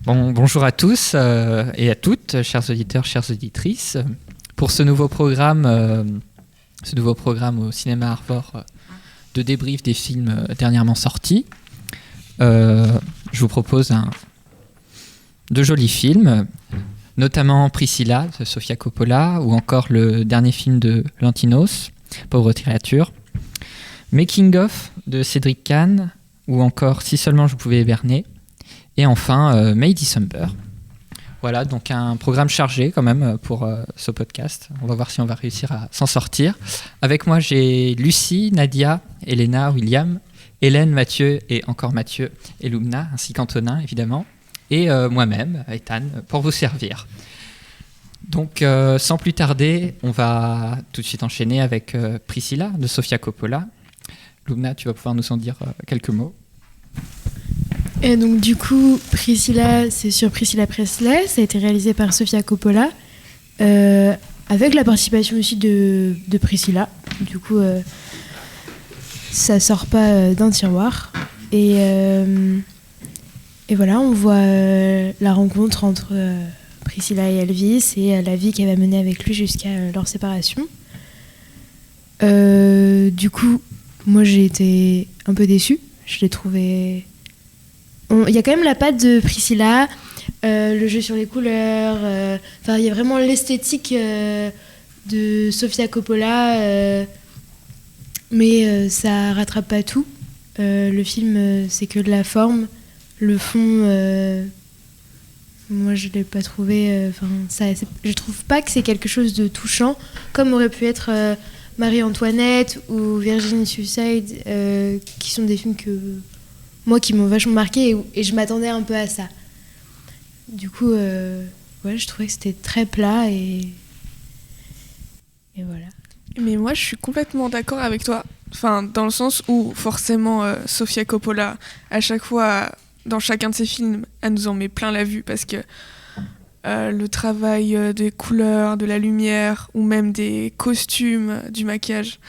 Bonjour à tous et à toutes, chers auditeurs, chères auditrices. Pour ce nouveau programme au cinéma Arvor de débrief des films dernièrement sortis, je vous propose deux jolis films, notamment Priscilla de Sofia Coppola ou encore le dernier film de Lanthimos, Pauvre créature, Making of de Cédric Kahn ou encore Si seulement je pouvais hiberner. Et enfin, May December. Voilà, donc un programme chargé quand même pour ce podcast. On va voir si on va réussir à s'en sortir. Avec moi, j'ai Lucie, Nadia, Elena, William, Hélène, Mathieu et encore Mathieu et Lumna, ainsi qu'Antonin, évidemment. Et moi-même, Ethan, pour vous servir. Donc, sans plus tarder, on va tout de suite enchaîner avec Priscilla de Sofia Coppola. Lumna, tu vas pouvoir nous en dire quelques mots. Et donc du coup, Priscilla, c'est sur Priscilla Presley, ça a été réalisé par Sofia Coppola, avec la participation aussi de Priscilla. Du coup, ça sort pas d'un tiroir. Et voilà, on voit la rencontre entre Priscilla et Elvis et la vie qu'elle va mener avec lui jusqu'à leur séparation. Du coup, moi j'ai été un peu déçue. Je l'ai trouvé... Il y a quand même la patte de Priscilla, le jeu sur les couleurs, il y a vraiment l'esthétique de Sofia Coppola, mais ça rattrape pas tout. Le film, c'est que de la forme. Le fond, moi je l'ai pas trouvé... je trouve pas que c'est quelque chose de touchant, comme aurait pu être Marie-Antoinette ou Virginie Suicide, qui sont des films qui m'ont vachement marqué et je m'attendais un peu à ça. Du coup, je trouvais que c'était très plat et voilà. Mais moi, je suis complètement d'accord avec toi. Dans le sens où, forcément, Sofia Coppola, à chaque fois, dans chacun de ses films, elle nous en met plein la vue parce que le travail des couleurs, de la lumière, ou même des costumes, du maquillage,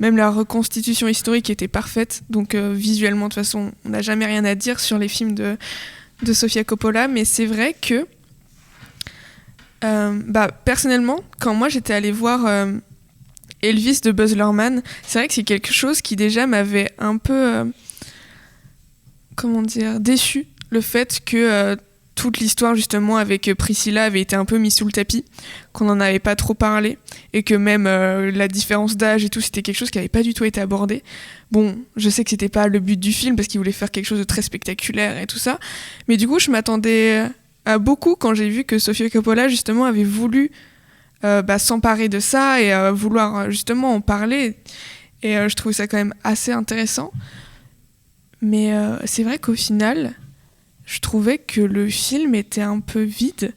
même la reconstitution historique était parfaite. Donc visuellement, de toute façon, on n'a jamais rien à dire sur les films de Sofia Coppola. Mais c'est vrai que, personnellement, quand moi j'étais allée voir Elvis de Baz Luhrmann, c'est vrai que c'est quelque chose qui déjà m'avait un peu, déçu. Le fait que toute l'histoire justement avec Priscilla avait été un peu mise sous le tapis, qu'on n'en avait pas trop parlé et que même la différence d'âge et tout, c'était quelque chose qui n'avait pas du tout été abordé. Bon, je sais que c'était pas le but du film parce qu'il voulait faire quelque chose de très spectaculaire et tout ça, mais du coup je m'attendais à beaucoup quand j'ai vu que Sofia Coppola justement avait voulu s'emparer de ça et vouloir justement en parler, et je trouvais ça quand même assez intéressant. Mais c'est vrai qu'au final, je trouvais que le film était un peu vide,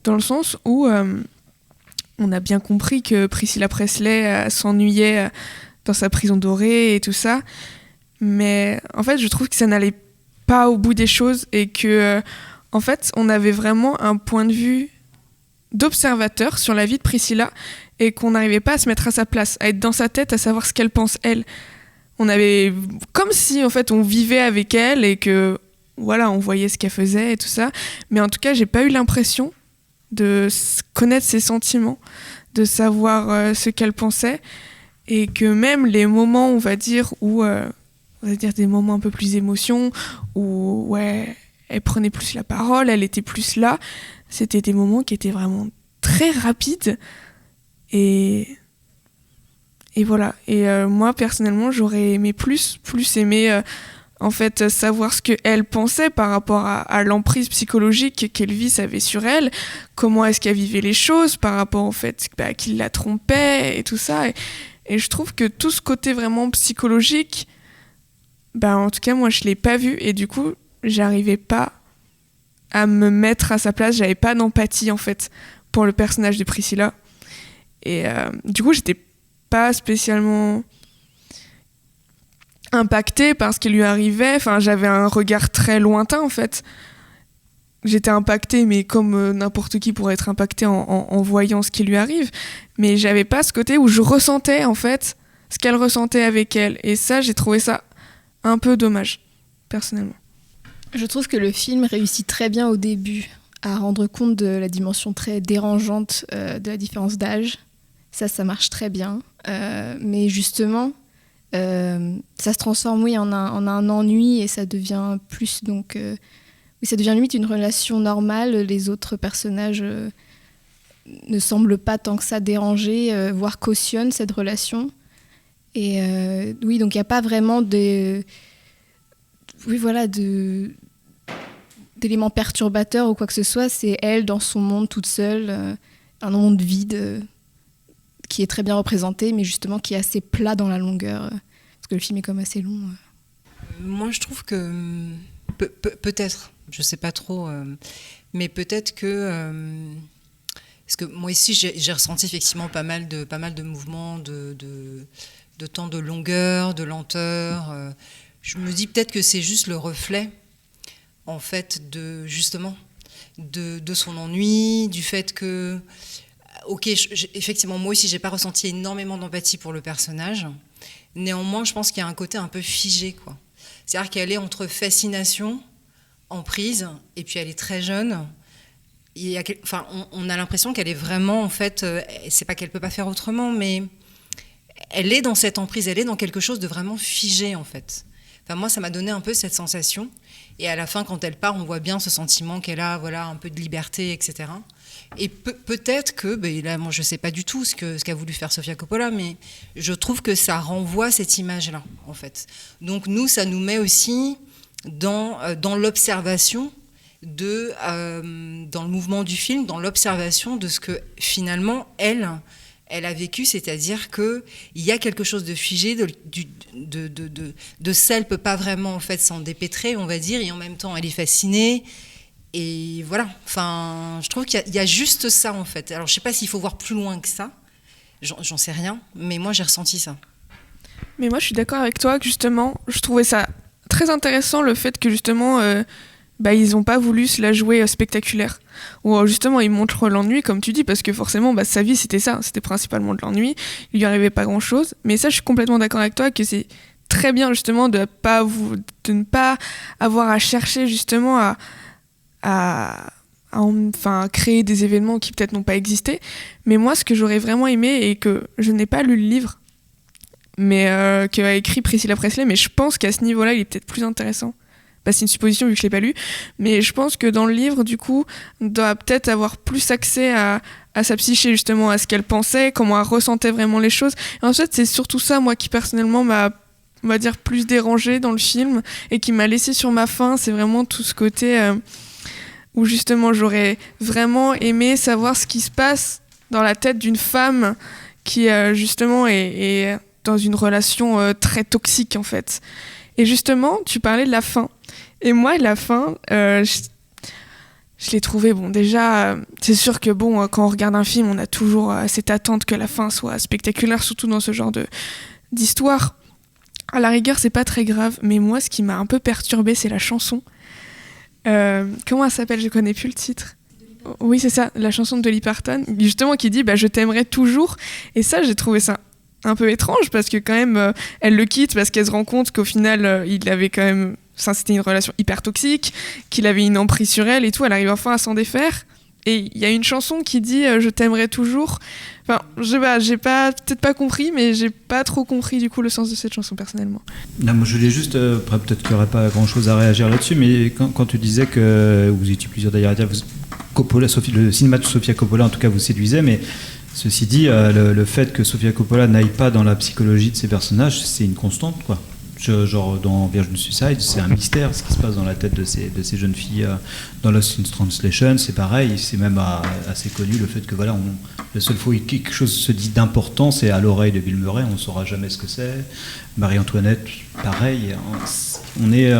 dans le sens où on a bien compris que Priscilla Presley s'ennuyait dans sa prison dorée et tout ça, mais en fait je trouve que ça n'allait pas au bout des choses et que en fait on avait vraiment un point de vue d'observateur sur la vie de Priscilla et qu'on n'arrivait pas à se mettre à sa place, à être dans sa tête, à savoir ce qu'elle pense elle. On avait comme si en fait on vivait avec elle et que voilà, on voyait ce qu'elle faisait et tout ça. Mais en tout cas, j'ai pas eu l'impression de connaître ses sentiments, de savoir ce qu'elle pensait. Et que même les moments, on va dire des moments un peu plus émotion, où elle prenait plus la parole, elle était plus là. C'était des moments qui étaient vraiment très rapides. Et voilà. Et moi, personnellement, j'aurais aimé plus aimé... en fait, savoir ce qu'elle pensait par rapport à l'emprise psychologique qu'Elvis avait sur elle, comment est-ce qu'elle vivait les choses par rapport au fait qu'il la trompait et tout ça. Et je trouve que tout ce côté vraiment psychologique, en tout cas, moi, je ne l'ai pas vu. Et du coup, j'arrivais pas à me mettre à sa place. J'avais pas d'empathie, en fait, pour le personnage de Priscilla. Et du coup, j'étais pas spécialement... impactée par ce qui lui arrivait. J'avais un regard très lointain en fait. J'étais impactée, mais comme n'importe qui pourrait être impacté en voyant ce qui lui arrive, mais j'avais pas ce côté où je ressentais en fait ce qu'elle ressentait avec elle, et ça j'ai trouvé ça un peu dommage personnellement. Je trouve que le film réussit très bien au début à rendre compte de la dimension très dérangeante de la différence d'âge. Ça marche très bien. Mais justement, ça se transforme, oui, en un ennui et ça devient plus, donc... oui, ça devient limite une relation normale. Les autres personnages ne semblent pas tant que ça déranger, voire cautionnent cette relation. Et oui, donc il n'y a pas vraiment d'éléments perturbateurs ou quoi que ce soit. C'est elle dans son monde toute seule, un monde vide qui est très bien représenté, mais justement qui est assez plat dans la longueur, parce que le film est comme assez long. Moi, je trouve que peut-être, je sais pas trop, mais peut-être que parce que moi ici j'ai ressenti effectivement pas mal de mouvements, de temps de longueur, de lenteur. Je me dis peut-être que c'est juste le reflet, en fait, de justement de son ennui, du fait que ok, effectivement moi aussi j'ai pas ressenti énormément d'empathie pour le personnage. Néanmoins, je pense qu'il y a un côté un peu figé, quoi. C'est-à-dire qu'elle est entre fascination, emprise, et puis elle est très jeune. On a l'impression qu'elle est vraiment, en fait, c'est pas qu'elle peut pas faire autrement, mais elle est dans cette emprise, elle est dans quelque chose de vraiment figé, en fait. Enfin, moi, ça m'a donné un peu cette sensation. Et à la fin, quand elle part, on voit bien ce sentiment qu'elle a, voilà, un peu de liberté, etc. Et peut-être que, là, moi, je sais pas du tout ce qu'a voulu faire Sofia Coppola, mais je trouve que ça renvoie cette image-là, en fait. Donc nous, ça nous met aussi dans l'observation dans le mouvement du film, dans l'observation de ce que finalement elle a vécu, c'est-à-dire que il y a quelque chose de figé, de ça, elle peut pas vraiment en fait s'en dépêtrer, on va dire, et en même temps elle est fascinée. Et voilà, enfin, je trouve qu'il y a juste ça en fait. Alors je sais pas s'il faut voir plus loin que ça, j'en sais rien, mais moi j'ai ressenti ça. Mais moi je suis d'accord avec toi que justement, je trouvais ça très intéressant le fait que justement ils n'ont pas voulu se la jouer spectaculaire. Ou justement ils montrent l'ennui comme tu dis, parce que forcément sa vie c'était ça, c'était principalement de l'ennui, il lui arrivait pas grand chose. Mais ça je suis complètement d'accord avec toi que c'est très bien justement de ne pas avoir à chercher justement à créer des événements qui peut-être n'ont pas existé. Mais moi ce que j'aurais vraiment aimé, et que je n'ai pas lu le livre mais qu'a écrit Priscilla Presley, mais je pense qu'à ce niveau-là il est peut-être plus intéressant. C'est une supposition vu que je l'ai pas lu, mais je pense que dans le livre, du coup, on doit peut-être avoir plus accès à sa psyché, justement, à ce qu'elle pensait, comment elle ressentait vraiment les choses. Et en fait, c'est surtout ça, moi, qui personnellement m'a, on va dire, plus dérangée dans le film et qui m'a laissé sur ma faim. C'est vraiment tout ce côté où, justement, j'aurais vraiment aimé savoir ce qui se passe dans la tête d'une femme qui, justement, est dans une relation très toxique, en fait. Et justement, tu parlais de la fin. Et moi, la fin, je l'ai trouvée, déjà, c'est sûr que quand on regarde un film, on a toujours cette attente que la fin soit spectaculaire, surtout dans ce genre d'histoire. À la rigueur, c'est pas très grave, mais moi, ce qui m'a un peu perturbée, c'est la chanson. Comment elle s'appelle ? Je connais plus le titre. Oui, c'est ça, la chanson de Dolly Parton, justement, qui dit « Je t'aimerai toujours ». Et ça, j'ai trouvé ça un peu étrange, parce que quand même, elle le quitte, parce qu'elle se rend compte qu'au final, il avait quand même... c'était une relation hyper toxique, qu'il avait une emprise sur elle et tout, elle arrive enfin à s'en défaire. Et il y a une chanson qui dit « Je t'aimerai toujours ». Enfin, j'ai peut-être pas compris, mais j'ai pas trop compris du coup le sens de cette chanson personnellement. Non, moi je voulais juste, peut-être qu'il n'y aurait pas grand-chose à réagir là-dessus, mais quand tu disais que, vous étiez plusieurs d'ailleurs à dire, le cinéma de Sofia Coppola en tout cas vous séduisait, mais ceci dit, le fait que Sofia Coppola n'aille pas dans la psychologie de ses personnages, c'est une constante, quoi. Genre dans Virgin Suicide, c'est un mystère ce qui se passe dans la tête de ces jeunes filles. Dans Lost in Translation, c'est pareil, c'est même assez connu le fait que voilà, la seule fois où quelque chose se dit d'important, c'est à l'oreille de Bill Murray, on ne saura jamais ce que c'est. Marie-Antoinette, pareil, on est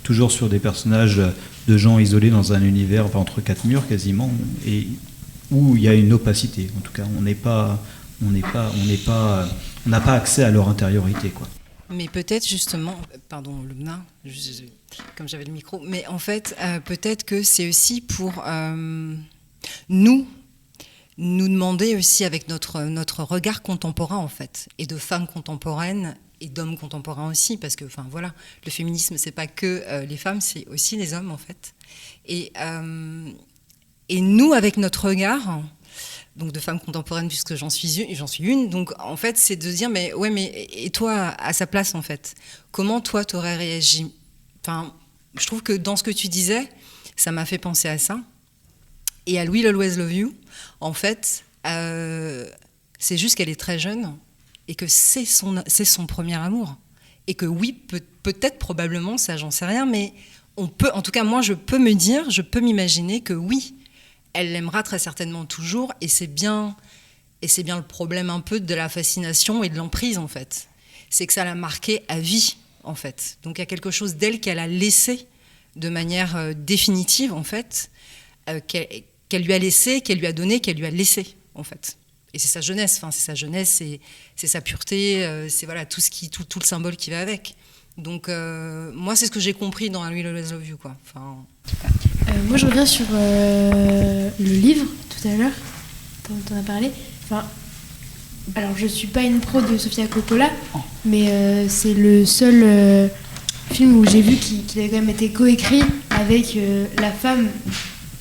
toujours sur des personnages de gens isolés dans un univers entre quatre murs quasiment, et où il y a une opacité. En tout cas, on n'a pas accès à leur intériorité, quoi. Mais peut-être justement, pardon Lumna, comme j'avais le micro, mais en fait peut-être que c'est aussi pour nous demander aussi avec notre regard contemporain en fait, et de femmes contemporaines et d'hommes contemporains aussi, parce que, enfin voilà, le féminisme, c'est pas que les femmes, c'est aussi les hommes en fait. Et nous, avec notre regard, donc de femmes contemporaines, puisque j'en suis une, donc en fait, c'est de se dire, mais et toi, à sa place en fait, comment toi, t'aurais réagi? Enfin, je trouve que dans ce que tu disais, ça m'a fait penser à ça. Et à Will Always Love You, en fait, c'est juste qu'elle est très jeune et que c'est son premier amour. Et que oui, peut-être, probablement, ça j'en sais rien, mais on peut, en tout cas moi je peux m'imaginer que oui, elle l'aimera très certainement toujours, et c'est bien le problème un peu de la fascination et de l'emprise en fait. C'est que ça l'a marquée à vie en fait. Donc il y a quelque chose d'elle qu'elle a laissé de manière définitive en fait, qu'elle lui a laissé, qu'elle lui a donné, qu'elle lui a laissé en fait. Et c'est sa jeunesse, c'est sa pureté, c'est voilà tout le symbole qui va avec. Donc moi c'est ce que j'ai compris dans I Will Always Love You quoi. Enfin, moi je reviens sur le livre tout à l'heure dont on a parlé. Enfin, alors je suis pas une pro de Sofia Coppola, mais c'est le seul film où j'ai vu qu'il avait quand même été coécrit avec la femme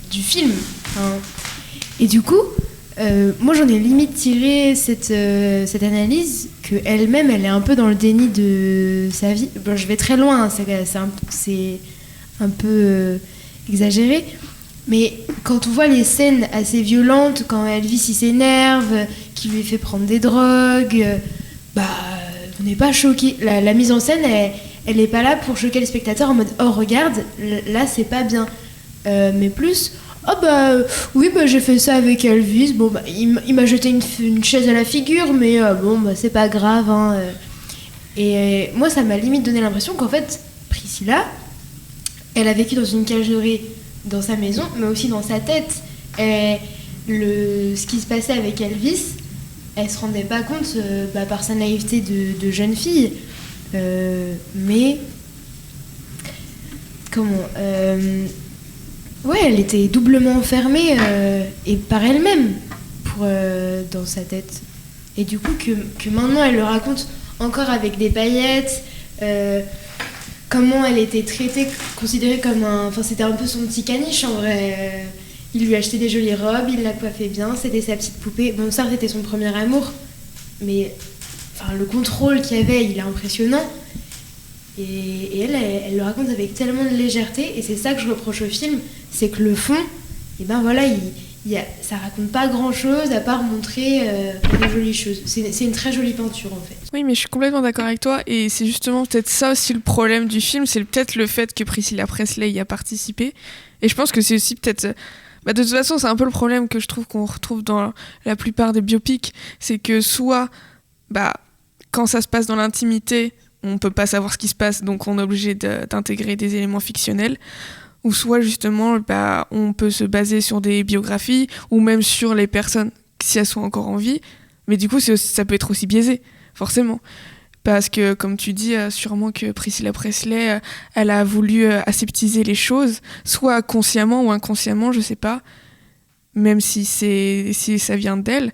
du film. Enfin, et du coup, moi j'en ai limite tiré cette analyse qu'elle-même elle est un peu dans le déni de sa vie. Bon, je vais très loin, hein, c'est un peu exagéré, mais quand on voit les scènes assez violentes, quand Elvis il s'énerve, qu'il lui fait prendre des drogues, on n'est pas choqué. La mise en scène elle n'est pas là pour choquer le spectateur en mode oh regarde là c'est pas bien, mais plus oui j'ai fait ça avec Elvis, bon il m'a jeté une chaise à la figure, mais c'est pas grave hein. Et moi ça m'a limite donné l'impression qu'en fait Priscilla elle a vécu dans une cage dorée dans sa maison, mais aussi dans sa tête. Ce qui se passait avec Elvis, elle se rendait pas compte par sa naïveté de jeune fille, mais comment elle était doublement enfermée et par elle-même dans sa tête. Et du coup que maintenant elle le raconte encore avec des paillettes, comment elle était traitée, considérée comme c'était un peu son petit caniche en vrai. Il lui achetait des jolies robes, il la coiffait bien, c'était sa petite poupée. Bon, ça c'était son premier amour, mais le contrôle qu'il y avait, il est impressionnant. Et elle le raconte avec tellement de légèreté, et c'est ça que je reproche au film, c'est que le fond, ça raconte pas grand-chose à part montrer des jolies choses. C'est une très jolie peinture en fait. Oui, mais je suis complètement d'accord avec toi, et c'est justement peut-être ça aussi le problème du film, c'est peut-être le fait que Priscilla Presley y a participé, et je pense que c'est aussi peut-être... de toute façon, c'est un peu le problème que je trouve qu'on retrouve dans la plupart des biopics, c'est que soit, quand ça se passe dans l'intimité, on peut pas savoir ce qui se passe, donc on est obligé d'intégrer des éléments fictionnels, ou soit justement, on peut se baser sur des biographies, ou même sur les personnes, si elles sont encore en vie, mais du coup, ça peut être aussi biaisé, forcément. Parce que, comme tu dis, sûrement que Priscilla Presley, elle a voulu aseptiser les choses, soit consciemment ou inconsciemment, je sais pas, même si ça vient d'elle.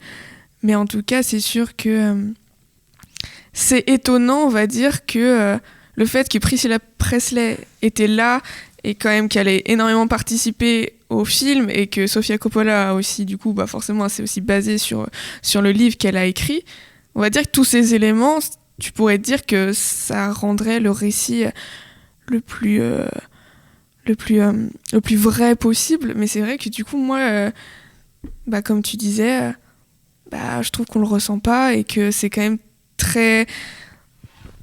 Mais en tout cas, c'est sûr que c'est étonnant, on va dire, que le fait que Priscilla Presley était là, et quand même qu'elle ait énormément participé au film, et que Sofia Coppola a aussi, du coup, forcément, c'est aussi basé sur le livre qu'elle a écrit. On va dire que tous ces éléments... Tu pourrais dire que ça rendrait le récit le plus vrai possible, mais c'est vrai que du coup, moi, comme tu disais, je trouve qu'on le ressent pas et que c'est quand même très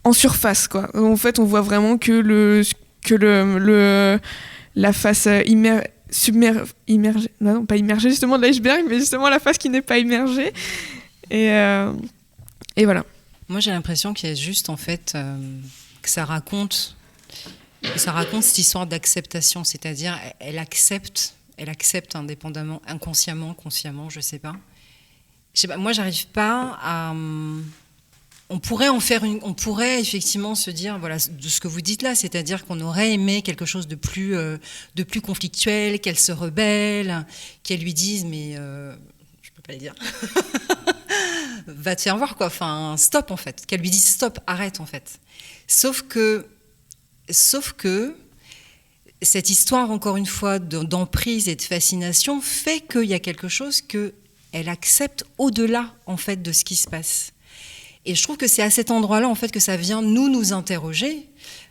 en surface, quoi. En fait, on voit vraiment que la face immergée, non, pas immergée justement de l'iceberg, mais justement la face qui n'est pas immergée, et voilà. Moi, j'ai l'impression qu'il y a juste, en fait, que ça raconte cette histoire d'acceptation. C'est-à-dire, elle accepte indépendamment, inconsciemment, consciemment, je sais pas. Moi, j'arrive pas à... On pourrait effectivement se dire, voilà, de ce que vous dites là, c'est-à-dire qu'on aurait aimé quelque chose de plus conflictuel, qu'elle se rebelle, qu'elle lui dise, mais... je peux pas le dire... va te faire voir quoi, enfin stop en fait, qu'elle lui dise stop, arrête en fait. Sauf que cette histoire encore une fois d'emprise et de fascination fait qu'il y a quelque chose qu'elle accepte au-delà en fait de ce qui se passe. Et je trouve que c'est à cet endroit-là en fait que ça vient nous interroger.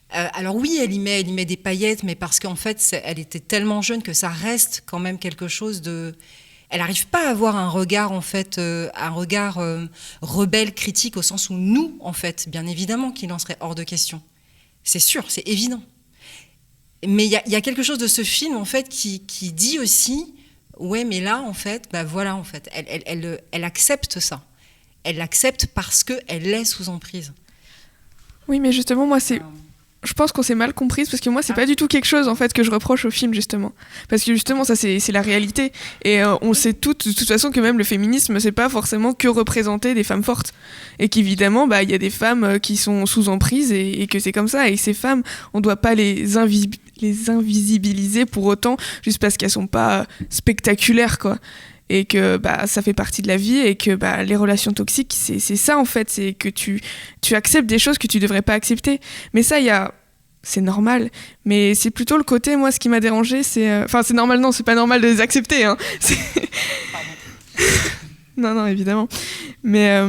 Alors oui, elle y met des paillettes, mais parce qu'en fait, elle était tellement jeune que ça reste quand même quelque chose de... Elle n'arrive pas à avoir un regard, en fait, rebelle, critique, au sens où nous, en fait, bien évidemment qu'il en serait hors de question. C'est sûr, c'est évident. Mais il y a quelque chose de ce film, en fait, qui dit aussi, ouais, mais là, en fait, bah voilà, en fait, elle accepte ça. Elle l'accepte parce qu'elle est sous emprise. Oui, mais justement, moi, je pense qu'on s'est mal comprise parce que moi c'est pas du tout quelque chose en fait que je reproche au film justement, parce que justement ça c'est la réalité et on sait toutes de toute façon que même le féminisme c'est pas forcément que représenter des femmes fortes et qu'évidemment il y a des femmes qui sont sous emprise et que c'est comme ça, et ces femmes on doit pas les invisibiliser pour autant juste parce qu'elles sont pas spectaculaires quoi. Et que ça fait partie de la vie et que les relations toxiques c'est ça en fait, c'est que tu acceptes des choses que tu devrais pas accepter, mais ça c'est normal, mais c'est plutôt le côté, moi ce qui m'a dérangé c'est c'est normal, non c'est pas normal de les accepter hein. non évidemment, mais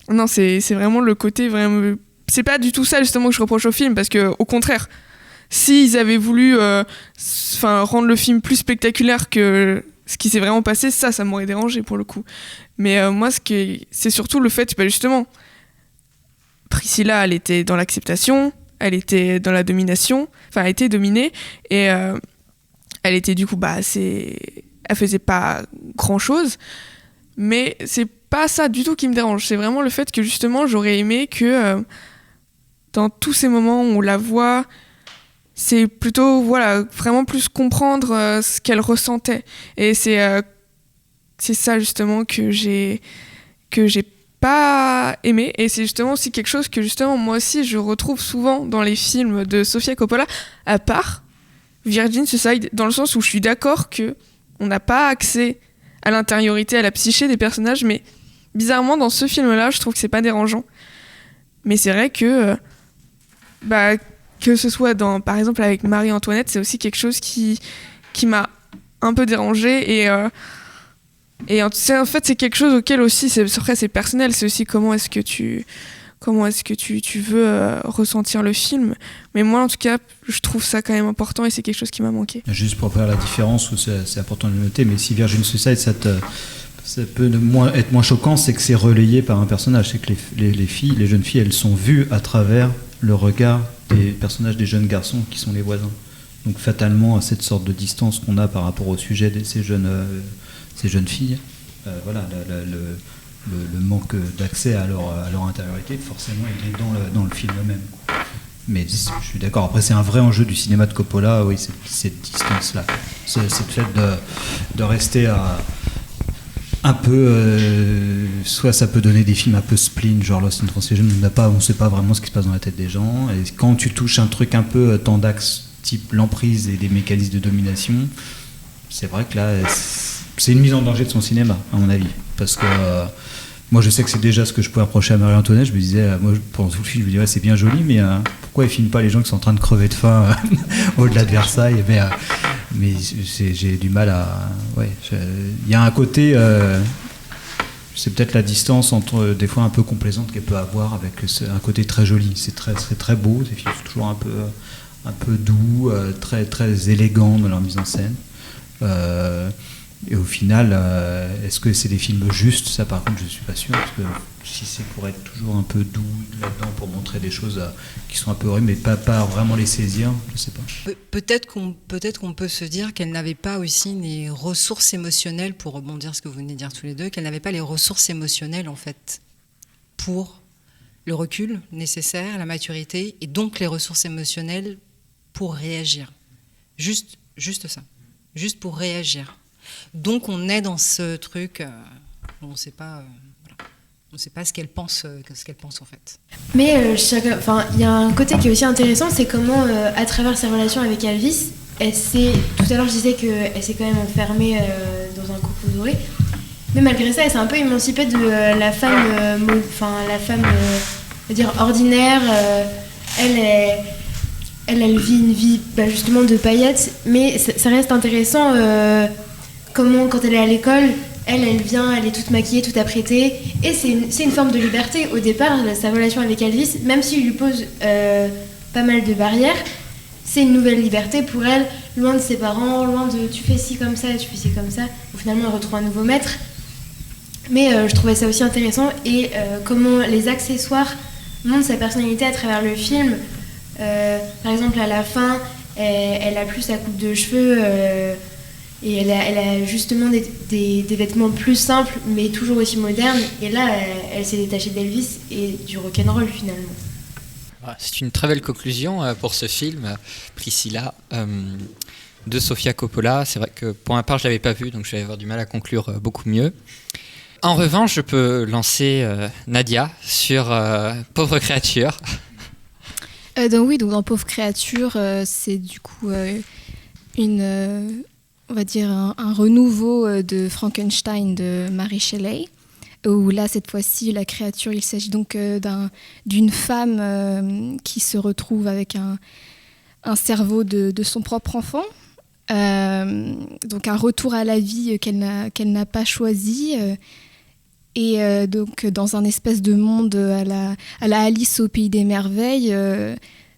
non c'est vraiment le côté vraiment, c'est pas du tout ça justement que je reproche au film, parce que au contraire s'ils avaient voulu rendre le film plus spectaculaire que ce qui s'est vraiment passé, ça m'aurait dérangé pour le coup. Mais moi, c'est surtout le fait, justement, Priscilla, elle était dans l'acceptation, elle était dans la domination, enfin, elle était dominée, et elle était du coup, elle faisait pas grand-chose, mais c'est pas ça du tout qui me dérange. C'est vraiment le fait que, justement, j'aurais aimé que dans tous ces moments où on la voit, c'est plutôt vraiment plus comprendre ce qu'elle ressentait, et c'est ça justement que j'ai pas aimé, et c'est justement aussi quelque chose que justement moi aussi je retrouve souvent dans les films de Sofia Coppola, à part Virgin Suicide, dans le sens où je suis d'accord que on n'a pas accès à l'intériorité, à la psyché des personnages, mais bizarrement dans ce film-là je trouve que c'est pas dérangeant. Mais c'est vrai que que ce soit par exemple avec Marie-Antoinette, c'est aussi quelque chose qui m'a un peu dérangée, et en fait c'est quelque chose auquel aussi c'est personnel, c'est aussi comment est-ce que tu veux ressentir le film, mais moi en tout cas je trouve ça quand même important et c'est quelque chose qui m'a manqué. Juste pour faire la différence, c'est important de le noter, mais si Virgin Suicide ça peut être moins choquant, c'est que c'est relayé par un personnage, c'est que les jeunes filles elles sont vues à travers le regard des personnages des jeunes garçons qui sont les voisins. Donc fatalement, cette sorte de distance qu'on a par rapport au sujet de ces jeunes filles, le manque d'accès à leur intériorité, forcément, il est dans le film même. Mais je suis d'accord, après c'est un vrai enjeu du cinéma de Coppola, oui, cette distance-là. C'est le fait de rester un peu, soit ça peut donner des films un peu spleen, genre Lost in Translation, on ne sait pas vraiment ce qui se passe dans la tête des gens, et quand tu touches un truc un peu tendax, type l'emprise et des mécanismes de domination, c'est vrai que là c'est une mise en danger de son cinéma à mon avis, parce que moi je sais que c'est déjà ce que je pouvais reprocher à Marie-Antoinette. Je me disais, moi pendant tout le film je me disais c'est bien joli, mais pourquoi ils filment pas les gens qui sont en train de crever de faim au-delà de Versailles, mais j'ai du mal à... Il y a un côté... c'est peut-être la distance entre des fois un peu complaisante qu'elle peut avoir avec un côté très joli. C'est très beau, ces films sont toujours un peu doux, très, très élégants dans leur mise en scène. Et au final, est-ce que c'est des films justes ? Ça par contre je suis pas sûr, parce que si c'est pour être toujours un peu doux là-dedans, pour montrer des choses qui sont un peu horribles, mais pas vraiment les saisir, je sais pas. Peut-être qu'on peut se dire qu'elle n'avait pas aussi les ressources émotionnelles, pour rebondir ce que vous venez de dire tous les deux, qu'elle n'avait pas les ressources émotionnelles en fait pour le recul nécessaire, la maturité, et donc les ressources émotionnelles pour réagir. Juste ça, juste pour réagir. Donc on est dans ce truc, on ne sait pas, on ne sait pas ce qu'elle pense en fait. Mais il y a un côté qui est aussi intéressant, c'est comment à travers sa relation avec Elvis, tout à l'heure je disais qu'elle s'est quand même enfermée dans un couple doré, Mais malgré ça, elle s'est un peu émancipée de la femme, on va dire ordinaire. Elle vit une vie justement de paillettes, mais ça reste intéressant comment, quand elle est à l'école, elle vient, elle est toute maquillée, toute apprêtée, et c'est une forme de liberté. Au départ, sa relation avec Elvis, même s'il lui pose pas mal de barrières, c'est une nouvelle liberté pour elle, loin de ses parents, loin de tu fais ci comme ça, tu fais ci comme ça, où finalement elle retrouve un nouveau maître. Mais je trouvais ça aussi intéressant, et comment les accessoires montrent sa personnalité à travers le film. Par exemple, à la fin, elle a plus sa coupe de cheveux, et elle a justement des vêtements plus simples, mais toujours aussi modernes. Et là, elle s'est détachée d'Elvis et du rock'n'roll finalement. C'est une très belle conclusion pour ce film, Priscilla, de Sofia Coppola. C'est vrai que pour ma part, je ne l'avais pas vu, donc je vais avoir du mal à conclure beaucoup mieux. En revanche, je peux lancer Nadia sur Pauvre créature. Donc dans Pauvre créature, c'est du coup on va dire un renouveau de Frankenstein de Mary Shelley, où là, cette fois-ci, la créature, il s'agit donc d'une femme qui se retrouve avec un cerveau de son propre enfant. Donc un retour à la vie qu'elle n'a pas choisi. Et donc dans un espèce de monde à la Alice au pays des merveilles,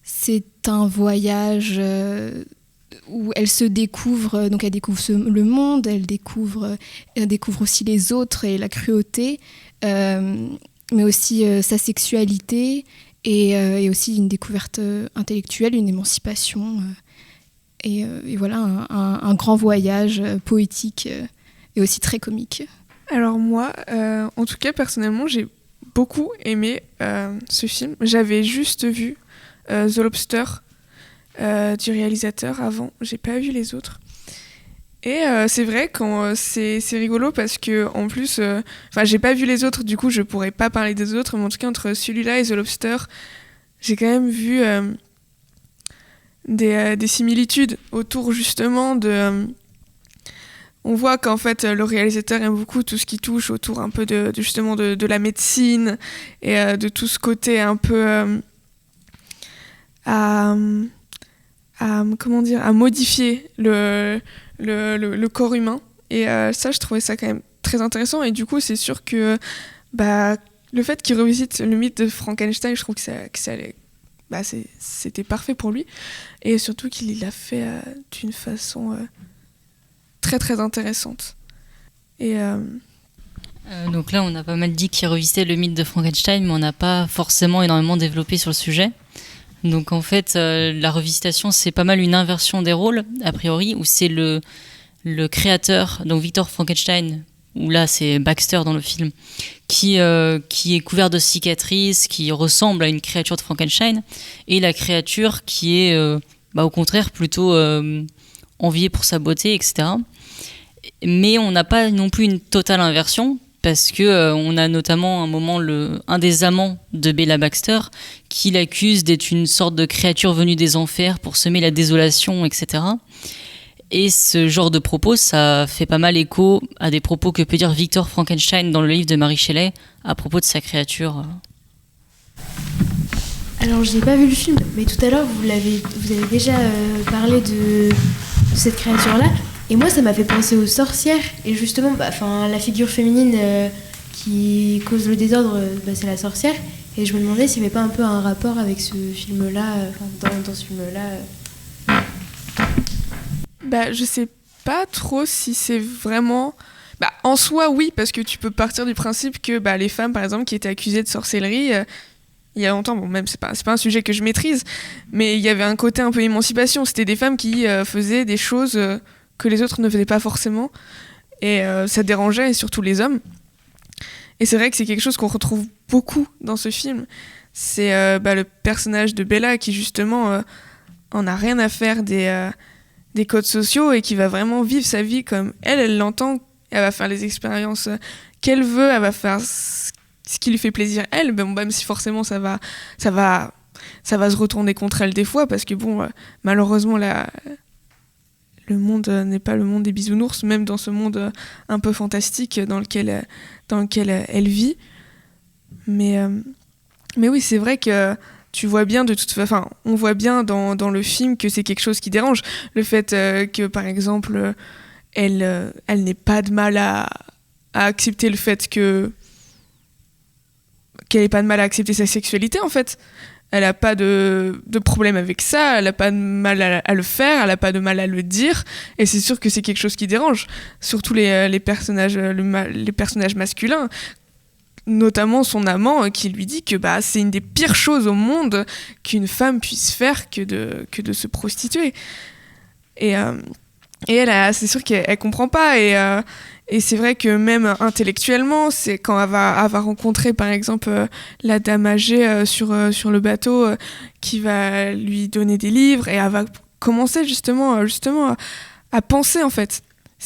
c'est un voyage où elle se découvre, donc elle découvre le monde, elle découvre aussi les autres et la cruauté, mais aussi sa sexualité et aussi une découverte intellectuelle, une émancipation, et voilà un grand voyage poétique et aussi très comique. Alors moi, en tout cas personnellement, j'ai beaucoup aimé ce film. J'avais juste vu The Lobster du réalisateur avant, j'ai pas vu les autres. Et c'est vrai quand c'est rigolo parce que en plus, j'ai pas vu les autres, du coup je pourrais pas parler des autres, mais en tout cas entre celui-là et The Lobster, j'ai quand même vu des similitudes autour justement de. On voit qu'en fait le réalisateur aime beaucoup tout ce qui touche autour un peu justement de la médecine et de tout ce côté un peu à modifier le corps humain. Et ça, je trouvais ça quand même très intéressant. Et du coup, c'est sûr que le fait qu'il revisite le mythe de Frankenstein, je trouve que c'était parfait pour lui. Et surtout qu'il l'a fait d'une façon très très intéressante. Et donc là, on a pas mal dit qu'il revisitait le mythe de Frankenstein, mais on n'a pas forcément énormément développé sur le sujet. Donc en fait, la revisitation, c'est pas mal une inversion des rôles, a priori, où c'est le créateur, donc Victor Frankenstein, où là c'est Baxter dans le film, qui est couvert de cicatrices, qui ressemble à une créature de Frankenstein, et la créature qui est au contraire plutôt enviée pour sa beauté, etc. Mais on n'a pas non plus une totale inversion, parce que on a notamment un moment un des amants de Bella Baxter qui l'accuse d'être une sorte de créature venue des enfers pour semer la désolation, etc. Et ce genre de propos, ça fait pas mal écho à des propos que peut dire Victor Frankenstein dans le livre de Mary Shelley à propos de sa créature. Alors, je n'ai pas vu le film, mais tout à l'heure, vous avez déjà parlé de cette créature-là. Et moi, ça m'a fait penser aux sorcières. Et justement, la figure féminine qui cause le désordre, c'est la sorcière. Et je me demandais s'il n'y avait pas un peu un rapport avec ce film-là, dans ce film-là. Je sais pas trop si c'est vraiment... en soi, oui, parce que tu peux partir du principe que les femmes, par exemple, qui étaient accusées de sorcellerie... il y a longtemps, même c'est pas un sujet que je maîtrise, mais il y avait un côté un peu émancipation. C'était des femmes qui faisaient des choses que les autres ne faisaient pas forcément, et ça dérangeait, et surtout les hommes. Et c'est vrai que c'est quelque chose qu'on retrouve beaucoup dans ce film. C'est le personnage de Bella qui justement en a rien à faire des codes sociaux et qui va vraiment vivre sa vie comme elle l'entend. Elle va faire les expériences qu'elle veut, elle va faire ce qui lui fait plaisir elle, même si forcément ça va se retourner contre elle des fois, parce que malheureusement le monde n'est pas le monde des bisounours, même dans ce monde un peu fantastique dans lequel elle vit. Mais oui, c'est vrai que tu vois bien on voit bien dans le film que c'est quelque chose qui dérange. Le fait que, par exemple, elle n'ait pas de mal à accepter le fait qu'elle n'ait pas de mal à accepter sa sexualité, en fait. Elle n'a pas de problème avec ça, elle n'a pas de mal à le faire, elle n'a pas de mal à le dire, et c'est sûr que c'est quelque chose qui dérange, surtout les personnages masculins, notamment son amant qui lui dit que c'est une des pires choses au monde qu'une femme puisse faire que de se prostituer. Et elle, c'est sûr qu'elle comprend pas, et c'est vrai que même intellectuellement, c'est quand elle va rencontrer par exemple la dame âgée sur le bateau qui va lui donner des livres, et elle va commencer justement à penser, en fait.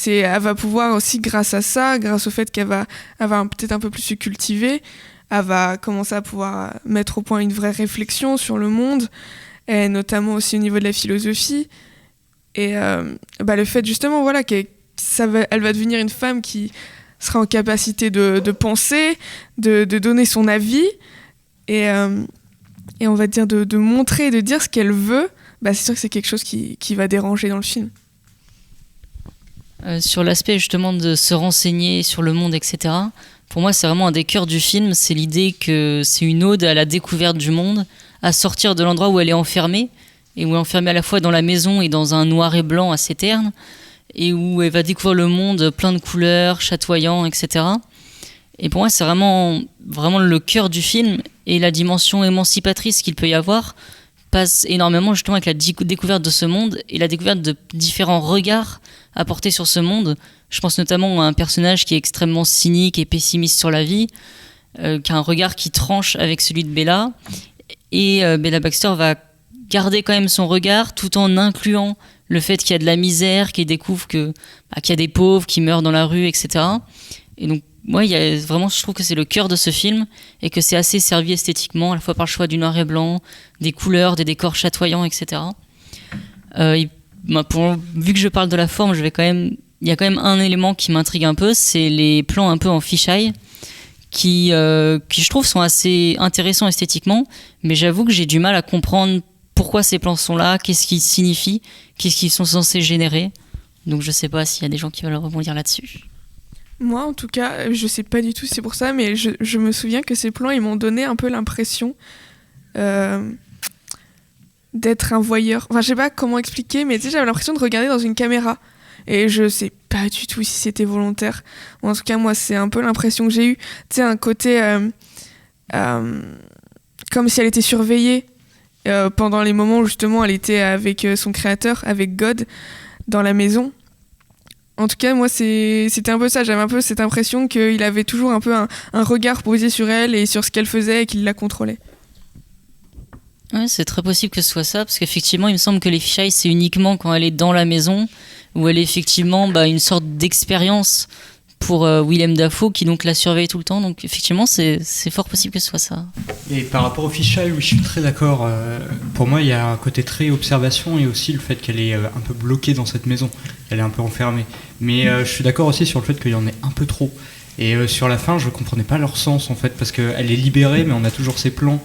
Elle va pouvoir aussi, grâce à ça, grâce au fait qu'elle va peut-être un peu plus se cultiver, elle va commencer à pouvoir mettre au point une vraie réflexion sur le monde, et notamment aussi au niveau de la philosophie. Et le fait justement, voilà, elle va devenir une femme qui sera en capacité de penser, de donner son avis, et on va dire de montrer, de dire ce qu'elle veut. C'est sûr que c'est quelque chose qui va déranger dans le film. Sur l'aspect justement de se renseigner sur le monde, etc., pour moi c'est vraiment un des cœurs du film, c'est l'idée que c'est une ode à la découverte du monde, à sortir de l'endroit où elle est enfermée, et où elle est enfermée à la fois dans la maison et dans un noir et blanc assez terne, et où elle va découvrir le monde plein de couleurs, chatoyant, etc. Et pour moi c'est vraiment le cœur du film, et la dimension émancipatrice qu'il peut y avoir passe énormément justement avec la découverte de ce monde et la découverte de différents regards à porter sur ce monde. Je pense notamment à un personnage qui est extrêmement cynique et pessimiste sur la vie, qui a un regard qui tranche avec celui de Bella, et Bella Baxter va garder quand même son regard tout en incluant le fait qu'il y a de la misère, qu'il découvre qu'il y a des pauvres qui meurent dans la rue, etc. Et donc moi, je trouve que c'est le cœur de ce film, et que c'est assez servi esthétiquement, à la fois par le choix du noir et blanc, des couleurs, des décors chatoyants, etc. Vu que je parle de la forme, il y a quand même un élément qui m'intrigue un peu, c'est les plans un peu en fisheye, qui je trouve sont assez intéressants esthétiquement, mais j'avoue que j'ai du mal à comprendre pourquoi ces plans sont là, qu'est-ce qu'ils signifient, qu'est-ce qu'ils sont censés générer. Donc je sais pas s'il y a des gens qui veulent rebondir là-dessus. Moi, en tout cas, je sais pas du tout, c'est pour ça, mais je me souviens que ces plans, ils m'ont donné un peu l'impression d'être un voyeur. Enfin, je sais pas comment expliquer, mais tu sais, j'avais l'impression de regarder dans une caméra. Et je sais pas du tout si c'était volontaire. En tout cas, moi, c'est un peu l'impression que j'ai eue. Tu sais, un côté comme si elle était surveillée pendant les moments où, justement, elle était avec son créateur, avec God, dans la maison. En tout cas, moi, c'était un peu ça. J'avais un peu cette impression qu'il avait toujours un peu un regard posé sur elle et sur ce qu'elle faisait, et qu'il la contrôlait. Ouais, c'est très possible que ce soit ça, parce qu'effectivement, il me semble que les fisheye, c'est uniquement quand elle est dans la maison, où elle est effectivement une sorte d'expérience pour Willem Dafoe, qui donc la surveille tout le temps. Donc effectivement, c'est fort possible que ce soit ça. Et par rapport au fisheye, oui, je suis très d'accord. Pour moi, il y a un côté très observation, et aussi le fait qu'elle est un peu bloquée dans cette maison. Elle est un peu enfermée. Mais je suis d'accord aussi sur le fait qu'il y en ait un peu trop. Et sur la fin, je comprenais pas leur sens, en fait, parce qu'elle est libérée, mais on a toujours ces plans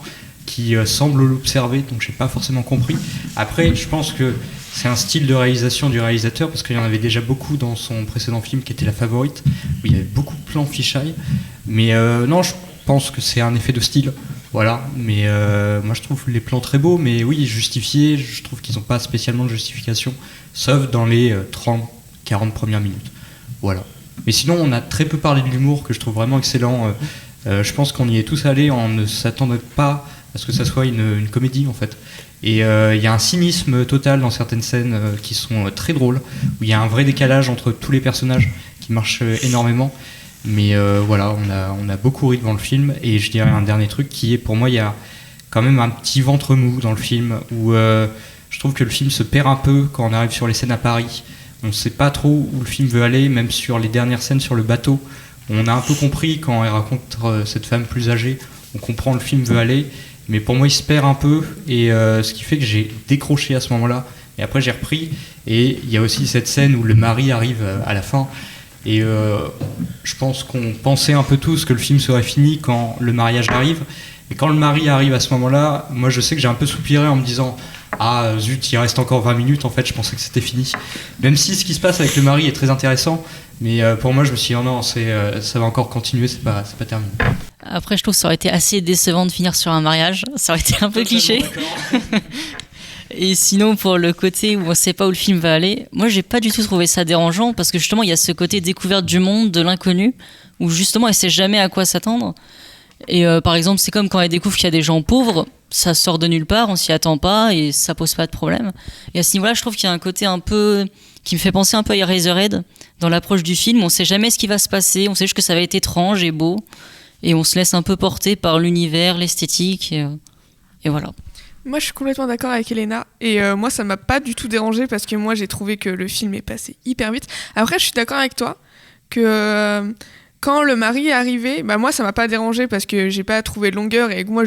qui semblent l'observer, donc j'ai pas forcément compris. Après, je pense que c'est un style de réalisation du réalisateur, parce qu'il y en avait déjà beaucoup dans son précédent film qui était La Favorite, où il y avait beaucoup de plans fisheye. Mais non, je pense que c'est un effet de style, voilà. Mais moi je trouve les plans très beaux, mais oui, justifiés, je trouve qu'ils n'ont pas spécialement de justification, sauf dans les 30-40 premières minutes. Voilà. Mais sinon, on a très peu parlé de l'humour, que je trouve vraiment excellent. Je pense qu'on y est tous allés, on ne s'attendait pas à ce que ça soit une comédie, en fait. Et il y a un cynisme total dans certaines scènes qui sont très drôles, où il y a un vrai décalage entre tous les personnages qui marche énormément. Mais voilà, on a beaucoup ri devant le film. Et je dirais un dernier truc qui est, pour moi, il y a quand même un petit ventre mou dans le film, où je trouve que le film se perd un peu quand on arrive sur les scènes à Paris. On ne sait pas trop où le film veut aller, même sur les dernières scènes sur le bateau. On a un peu compris quand elle rencontre cette femme plus âgée, on comprend où le film veut aller. Mais pour moi, il se perd un peu, et ce qui fait que j'ai décroché à ce moment-là, Et après j'ai repris, et il y a aussi cette scène où le mari arrive à la fin, et je pense qu'on pensait un peu tous que le film serait fini quand le mariage arrive, et quand le mari arrive à ce moment-là, moi je sais que j'ai un peu soupiré en me disant ah zut, il reste encore 20 minutes, en fait je pensais que c'était fini. Même si ce qui se passe avec le mari est très intéressant, mais pour moi je me suis dit oh non, ça va encore continuer, c'est pas terminé. Après, je trouve que ça aurait été assez décevant de finir sur un mariage, ça aurait été un peu cliché. Et sinon, pour le côté où on sait pas où le film va aller, moi j'ai pas du tout trouvé ça dérangeant, parce que justement il y a ce côté découverte du monde, de l'inconnu, où justement elle sait jamais à quoi s'attendre. Et par exemple, c'est comme quand elle découvre qu'il y a des gens pauvres, ça sort de nulle part, on s'y attend pas et ça pose pas de problème. Et à ce niveau-là, je trouve qu'il y a un côté un peu qui me fait penser un peu à Eraserhead dans l'approche du film. On sait jamais ce qui va se passer, on sait juste que ça va être étrange et beau, et on se laisse un peu porter par l'univers, l'esthétique, et voilà. Moi, je suis complètement d'accord avec Elena. Et moi, ça m'a pas du tout dérangé parce que moi, j'ai trouvé que le film est passé hyper vite. Après, je suis d'accord avec toi que quand le mari est arrivé, bah moi, ça m'a pas dérangé parce que j'ai pas trouvé de longueur et que moi,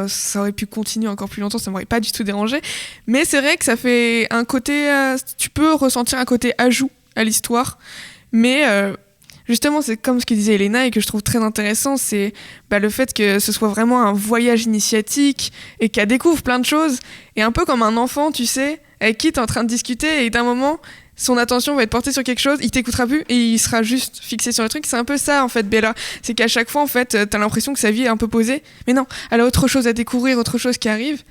ça aurait pu continuer encore plus longtemps, ça m'aurait pas du tout dérangé. Mais c'est vrai que ça fait un côté... tu peux ressentir un côté ajout à l'histoire. Mais... justement, c'est comme ce que disait Elena et que je trouve très intéressant, c'est le fait que ce soit vraiment un voyage initiatique et qu'elle découvre plein de choses. Et un peu comme un enfant, tu sais, avec qui t'es en train de discuter et d'un moment, son attention va être portée sur quelque chose, il t'écoutera plus et il sera juste fixé sur le truc. C'est un peu ça, en fait, Bella. C'est qu'à chaque fois, en fait, t'as l'impression que sa vie est un peu posée. Mais non, elle a autre chose à découvrir, autre chose qui arrive.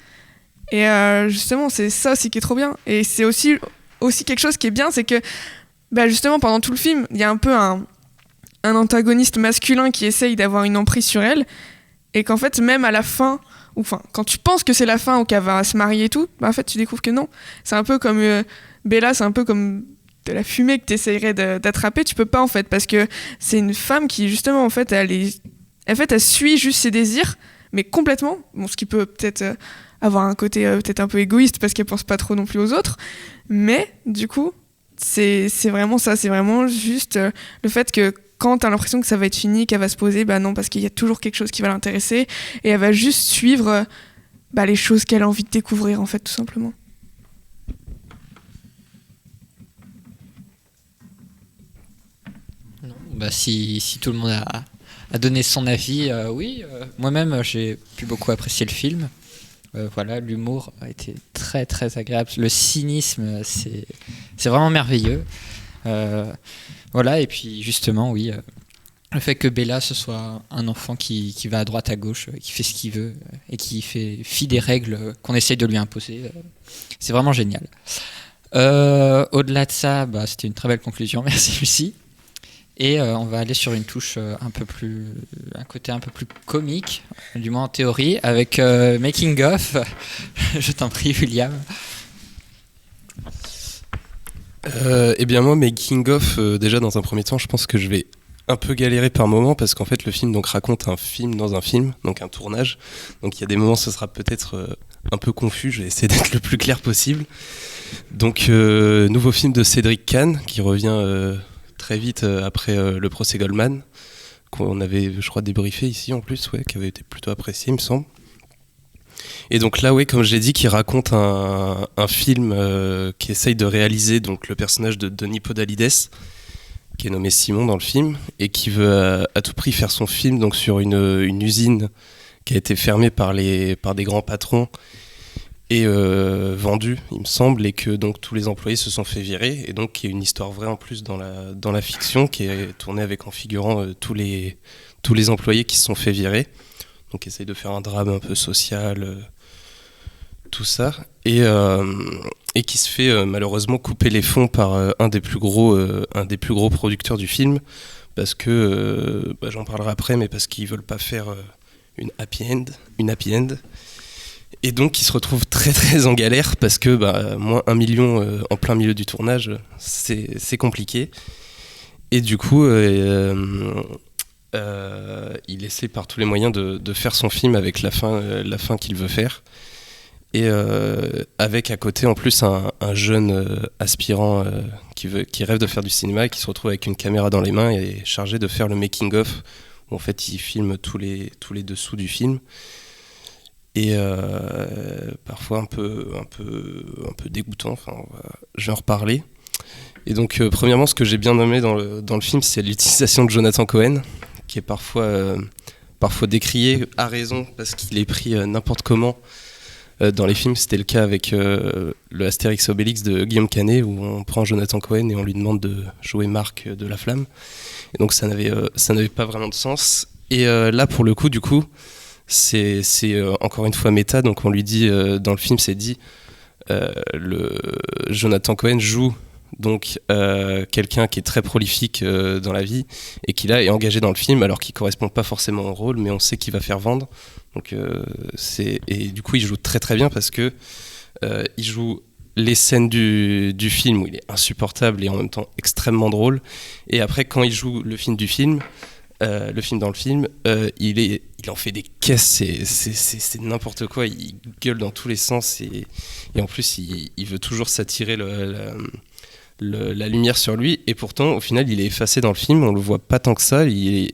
Et justement, c'est ça aussi qui est trop bien. Et c'est aussi quelque chose qui est bien, c'est que justement, pendant tout le film, il y a un peu un antagoniste masculin qui essaye d'avoir une emprise sur elle, et qu'en fait même à la fin, ou enfin quand tu penses que c'est la fin ou qu'elle va se marier et tout, en fait tu découvres que non. C'est un peu comme Bella, c'est un peu comme de la fumée que tu essayerais d'attraper, tu peux pas en fait, parce que c'est une femme qui justement en fait elle suit juste ses désirs, mais complètement, ce qui peut peut-être avoir un côté peut-être un peu égoïste parce qu'elle pense pas trop non plus aux autres, mais du coup c'est vraiment ça, c'est vraiment juste le fait que quand t'as l'impression que ça va être fini, qu'elle va se poser, non, parce qu'il y a toujours quelque chose qui va l'intéresser, et elle va juste suivre les choses qu'elle a envie de découvrir, en fait, tout simplement. Non, si tout le monde a donné son avis, oui, moi-même j'ai pu beaucoup apprécier le film. Voilà, l'humour a été très très agréable, le cynisme c'est vraiment merveilleux. Voilà, et puis justement, oui, le fait que Bella, ce soit un enfant qui va à droite, à gauche, qui fait ce qu'il veut et qui fait fi des règles qu'on essaye de lui imposer, c'est vraiment génial. Au-delà de ça, c'était une très belle conclusion, merci Lucie. Et on va aller sur une touche un côté un peu plus comique, du moins en théorie, avec Making of. Je t'en prie, William. Eh bien moi, Making of, déjà dans un premier temps, je pense que je vais un peu galérer par moment parce qu'en fait le film donc raconte un film dans un film, donc un tournage. Donc il y a des moments ce sera peut-être un peu confus, je vais essayer d'être le plus clair possible. Donc nouveau film de Cédric Kahn qui revient très vite après le procès Goldman, qu'on avait je crois débriefé ici en plus, qui avait été plutôt apprécié il me semble. Et donc là, comme j'ai dit, qui raconte un film qui essaye de réaliser donc, le personnage de Denis Podalides, qui est nommé Simon dans le film, et qui veut à tout prix faire son film donc, sur une usine qui a été fermée par des grands patrons et vendue, il me semble, et que donc, tous les employés se sont fait virer, et donc il y a une histoire vraie en plus dans la fiction, qui est tournée avec en figurant tous les employés qui se sont fait virer. Donc essaye de faire un drame un peu social, tout ça, et qui se fait malheureusement couper les fonds par un des plus gros producteurs du film, parce que, j'en parlerai après, mais parce qu'ils veulent pas faire une happy end, et donc ils se retrouvent très très en galère, parce que moins 1 million en plein milieu du tournage, c'est compliqué, et du coup... il essaie par tous les moyens de faire son film avec la fin qu'il veut faire, et avec à côté en plus un jeune aspirant qui rêve de faire du cinéma et qui se retrouve avec une caméra dans les mains et est chargé de faire le making of où en fait il filme tous les dessous du film, et parfois un peu dégoûtant. Enfin, je vais en reparler. Et donc, premièrement, ce que j'ai bien aimé dans le film, c'est l'utilisation de Jonathan Cohen, qui est parfois décrié à raison parce qu'il est pris n'importe comment dans les films. C'était le cas avec le Astérix Obélix de Guillaume Canet, où on prend Jonathan Cohen et on lui demande de jouer Marc de La Flamme. Et donc ça n'avait pas vraiment de sens. Et là, pour le coup, du coup, c'est encore une fois méta. Donc on lui dit, dans le film, c'est dit, Jonathan Cohen joue donc quelqu'un qui est très prolifique dans la vie et qui là est engagé dans le film alors qu'il correspond pas forcément au rôle, mais on sait qu'il va faire vendre. Donc et du coup il joue très très bien parce que il joue les scènes du film où il est insupportable et en même temps extrêmement drôle, et après quand il joue le film dans le film, il en fait des caisses, c'est n'importe quoi, il gueule dans tous les sens et en plus il veut toujours s'attirer la lumière sur lui, et pourtant au final il est effacé dans le film, on le voit pas tant que ça, et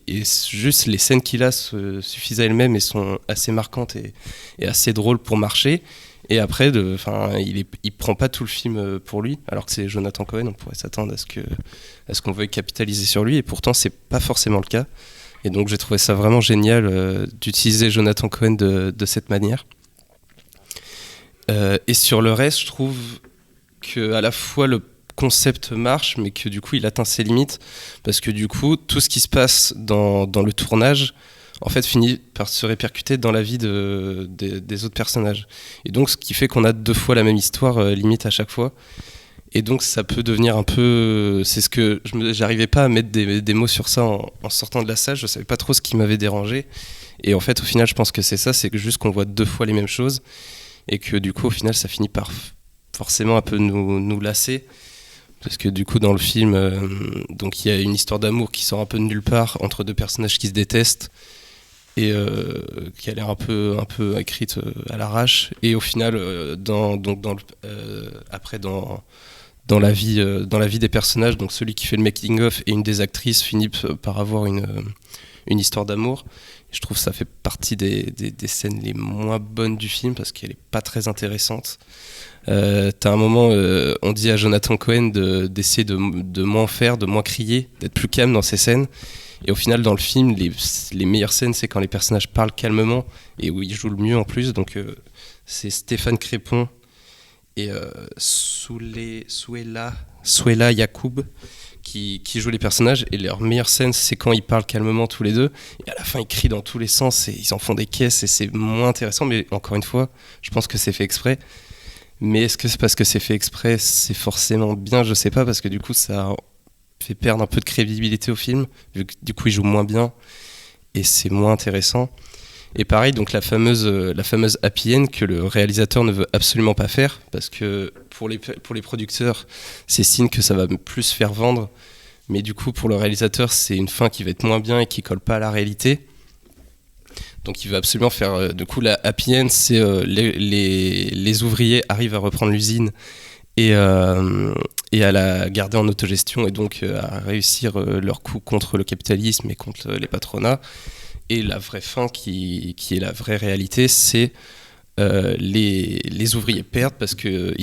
juste les scènes qu'il a suffisent à elles-mêmes et sont assez marquantes et assez drôles pour marcher. Et après, il prend pas tout le film pour lui, alors que c'est Jonathan Cohen, on pourrait s'attendre à ce qu'on veuille capitaliser sur lui, et pourtant c'est pas forcément le cas. Et donc j'ai trouvé ça vraiment génial d'utiliser Jonathan Cohen de cette manière. Et sur le reste, je trouve que à la fois le concept marche, mais que du coup il atteint ses limites, parce que du coup tout ce qui se passe dans le tournage en fait finit par se répercuter dans la vie des autres personnages, et donc ce qui fait qu'on a 2 fois la même histoire limite à chaque fois, et donc ça peut devenir un peu, c'est ce que j'arrivais pas à mettre des mots sur ça en sortant de la salle, je savais pas trop ce qui m'avait dérangé, et en fait au final je pense que c'est ça, c'est que juste qu'on voit 2 fois les mêmes choses, et que du coup au final ça finit par forcément un peu nous lasser. Parce que du coup dans le film, donc il y a une histoire d'amour qui sort un peu de nulle part entre 2 personnages qui se détestent et qui a l'air un peu écrite à l'arrache. Et au final, dans la vie des personnages, donc celui qui fait le making of et une des actrices finit par avoir une histoire d'amour. Je trouve que ça fait partie des scènes les moins bonnes du film parce qu'elle est pas très intéressante. T'as un moment, on dit à Jonathan Cohen d'essayer de moins faire, de moins crier, d'être plus calme dans ses scènes. Et au final, dans le film, les meilleures scènes, c'est quand les personnages parlent calmement et où ils jouent le mieux en plus. Donc c'est Stéphane Crépon et Souela Yacoub qui jouent les personnages, et leur meilleure scène c'est quand ils parlent calmement tous les deux, et à la fin ils crient dans tous les sens et ils en font des caisses, et c'est moins intéressant, mais encore une fois je pense que c'est fait exprès. Mais est-ce que c'est parce que c'est fait exprès, c'est forcément bien? Je sais pas, parce que du coup ça fait perdre un peu de crédibilité au film, vu que du coup ils jouent moins bien et c'est moins intéressant. Et pareil, donc la fameuse happy end que le réalisateur ne veut absolument pas faire, parce que pour les producteurs, c'est signe que ça va plus faire vendre, mais du coup pour le réalisateur, c'est une fin qui va être moins bien et qui colle pas à la réalité. Donc il veut absolument faire... du coup, la happy end, c'est les ouvriers arrivent à reprendre l'usine et à la garder en autogestion, et donc à réussir leur coup contre le capitalisme et contre les patronats. Et la vraie fin, qui est la vraie réalité, c'est les ouvriers perdent parce que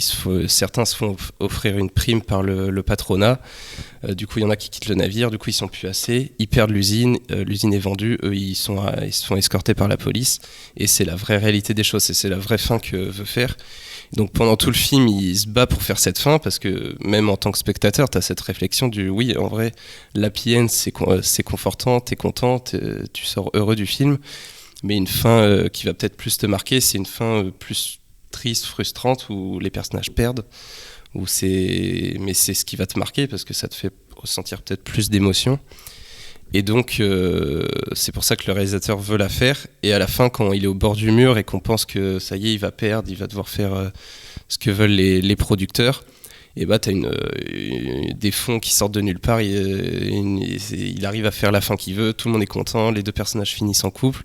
certains se font offrir une prime par le patronat. Du coup, il y en a qui quittent le navire, du coup, ils sont plus assez. Ils perdent l'usine, l'usine est vendue, eux, ils se font escorter par la police. Et c'est la vraie réalité des choses, et c'est la vraie fin que veut faire. Donc pendant tout le film, il se bat pour faire cette fin, parce que même en tant que spectateur, tu as cette réflexion du oui, en vrai, l'happy end, c'est confortant, t'es content, tu sors heureux du film. Mais une fin qui va peut-être plus te marquer, c'est une fin plus triste, frustrante, où les personnages perdent. Mais c'est ce qui va te marquer, parce que ça te fait ressentir peut-être plus d'émotions. Et donc, c'est pour ça que le réalisateur veut la faire. Et à la fin, quand il est au bord du mur et qu'on pense que ça y est, il va perdre, il va devoir faire ce que veulent les producteurs, et bah t'as des fonds qui sortent de nulle part. Il arrive à faire la fin qu'il veut, tout le monde est content, les 2 personnages finissent en couple.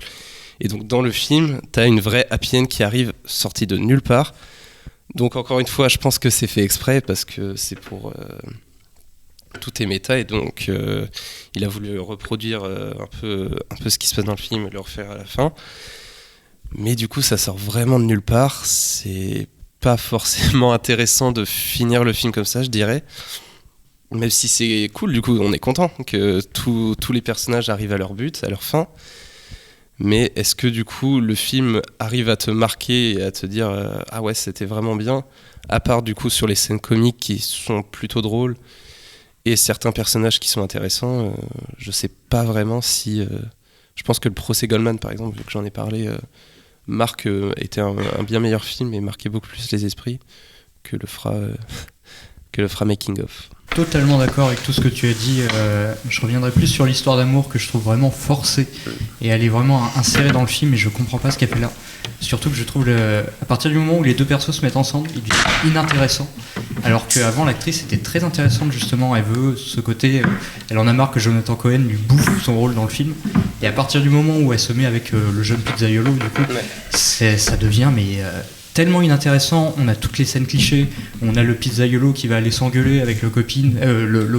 Et donc, dans le film, t'as une vraie happy end qui arrive sortie de nulle part. Donc, encore une fois, je pense que c'est fait exprès, parce que c'est pour... tout est méta, et donc il a voulu reproduire un peu ce qui se passe dans le film et le refaire à la fin. Mais du coup, ça sort vraiment de nulle part. C'est pas forcément intéressant de finir le film comme ça, je dirais. Même si c'est cool, du coup, on est content que tous les personnages arrivent à leur but, à leur fin. Mais est-ce que du coup, le film arrive à te marquer et à te dire ah ouais, c'était vraiment bien, à part du coup sur les scènes comiques qui sont plutôt drôles et certains personnages qui sont intéressants, je sais pas vraiment si... je pense que le procès Goldman, par exemple, vu que j'en ai parlé, était un bien meilleur film et marquait beaucoup plus les esprits que le fera Making of. Totalement d'accord avec tout ce que tu as dit. Je reviendrai plus sur l'histoire d'amour que je trouve vraiment forcée et elle est vraiment insérée dans le film et je comprends pas ce qu'elle fait là. Surtout que je trouve à partir du moment où les deux persos se mettent ensemble, il devient inintéressant. Alors qu'avant l'actrice était très intéressante justement. Elle veut ce côté, elle en a marre que Jonathan Cohen lui bouffe son rôle dans le film. Et à partir du moment où elle se met avec le jeune pizzaiolo, du coup, ça devient tellement inintéressant. On a toutes les scènes clichés, on a le pizzaiolo qui va aller s'engueuler avec le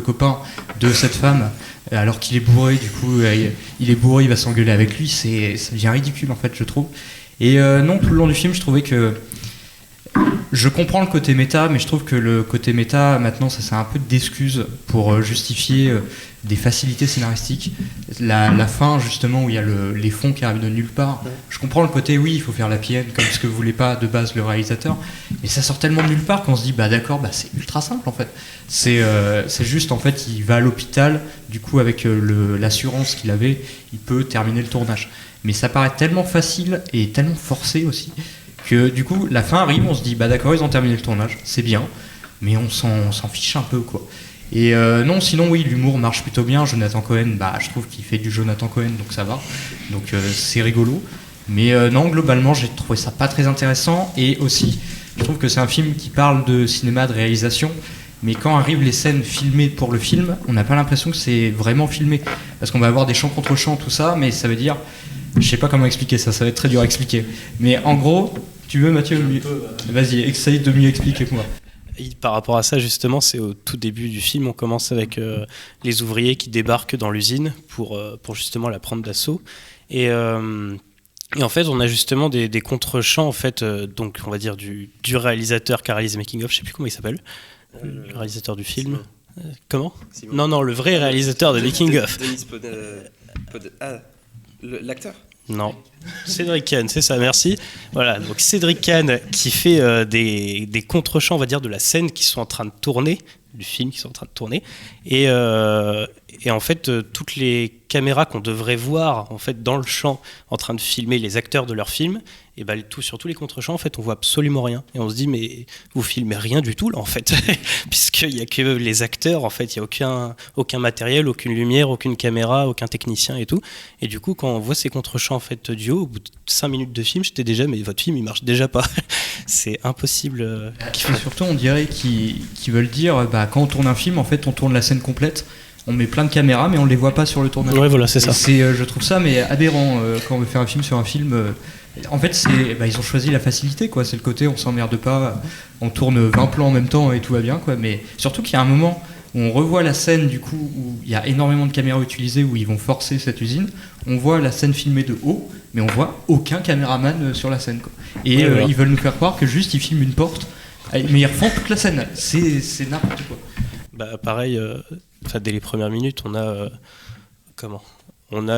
copain de cette femme alors qu'il est bourré, du coup il est bourré, il va s'engueuler avec lui, ça devient ridicule en fait, je trouve. Et non, tout le long du film je trouvais que je comprends le côté méta, mais je trouve que le côté méta maintenant ça sert un peu d'excuse pour justifier des facilités scénaristiques. La fin justement où il y a les fonds qui arrivent de nulle part, je comprends le côté oui il faut faire la PN comme ce que voulait pas de base le réalisateur, mais ça sort tellement de nulle part qu'on se dit bah d'accord, bah c'est ultra simple en fait. C'est juste en fait il va à l'hôpital, du coup avec l'assurance qu'il avait il peut terminer le tournage, mais ça paraît tellement facile et tellement forcé aussi que du coup la fin arrive, on se dit bah d'accord ils ont terminé le tournage, c'est bien, mais on s'en fiche un peu quoi. Et non, sinon oui, l'humour marche plutôt bien. Jonathan Cohen, bah je trouve qu'il fait du Jonathan Cohen, donc ça va, donc c'est rigolo. Mais non, globalement j'ai trouvé ça pas très intéressant. Et aussi je trouve que c'est un film qui parle de cinéma, de réalisation, mais quand arrivent les scènes filmées pour le film, on n'a pas l'impression que c'est vraiment filmé, parce qu'on va avoir des chants contre chants, tout ça, mais ça veut dire, je sais pas comment expliquer ça, ça va être très dur à expliquer, mais en gros, tu veux Mathieu, vas-y, essaye de mieux expliquer que moi. Et par rapport à ça, justement, c'est au tout début du film, on commence avec les ouvriers qui débarquent dans l'usine pour justement la prendre d'assaut. Et en fait, on a justement des contre-champs, en fait, donc on va dire du réalisateur qui a réalisé Making of, je sais plus comment il s'appelle, le réalisateur du film. Comment ? Non, le vrai réalisateur de Making of. L'acteur ? Non, Cédric Kahn, c'est ça, merci. Voilà, donc Cédric Kahn qui fait des contre-champs, on va dire, de la scène qui sont en train de tourner, du film qui sont en train de tourner. Et en fait, toutes les caméras qu'on devrait voir en fait, dans le champ en train de filmer les acteurs de leur film, et ben, sur tous les contre-champs, en fait, on voit absolument rien. Et on se dit, mais vous filmez rien du tout, là, en fait. Puisqu'il n'y a que les acteurs, en fait, il n'y a aucun matériel, aucune lumière, aucune caméra, aucun technicien et tout. Et du coup, quand on voit ces contre-champs, en fait, du haut, au bout de 5 minutes de film, j'étais déjà, mais votre film, il marche déjà pas. C'est impossible. Et surtout, on dirait qu'ils veulent dire, bah, quand on tourne un film, en fait, on tourne la scène complète. On met plein de caméras, mais on les voit pas sur le tournage. Ouais, voilà, c'est ça. Je trouve ça mais aberrant quand on veut faire un film sur un film. En fait, ils ont choisi la facilité, quoi. C'est le côté, on s'emmerde pas, on tourne 20 plans en même temps et tout va bien, quoi. Mais surtout qu'il y a un moment où on revoit la scène, du coup, où il y a énormément de caméras utilisées, où ils vont forcer cette usine. On voit la scène filmée de haut, mais on voit aucun caméraman sur la scène, quoi. Et ouais, voilà. Ils veulent nous faire croire que juste ils filment une porte, mais ils refont toute la scène. C'est n'importe quoi. Bah, pareil, dès les premières minutes, on a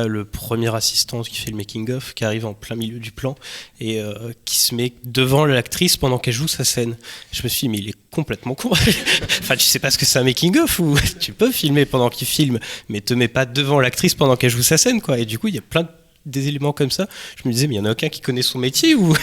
le premier assistant qui fait le making-of, qui arrive en plein milieu du plan et qui se met devant l'actrice pendant qu'elle joue sa scène. Je me suis dit, mais il est complètement con. Enfin, tu sais pas ce que c'est un making-of ou tu peux filmer pendant qu'il filme, mais te mets pas devant l'actrice pendant qu'elle joue sa scène, quoi. Et du coup, il y a plein des éléments comme ça. Je me disais, mais il y en a aucun qui connaît son métier ou...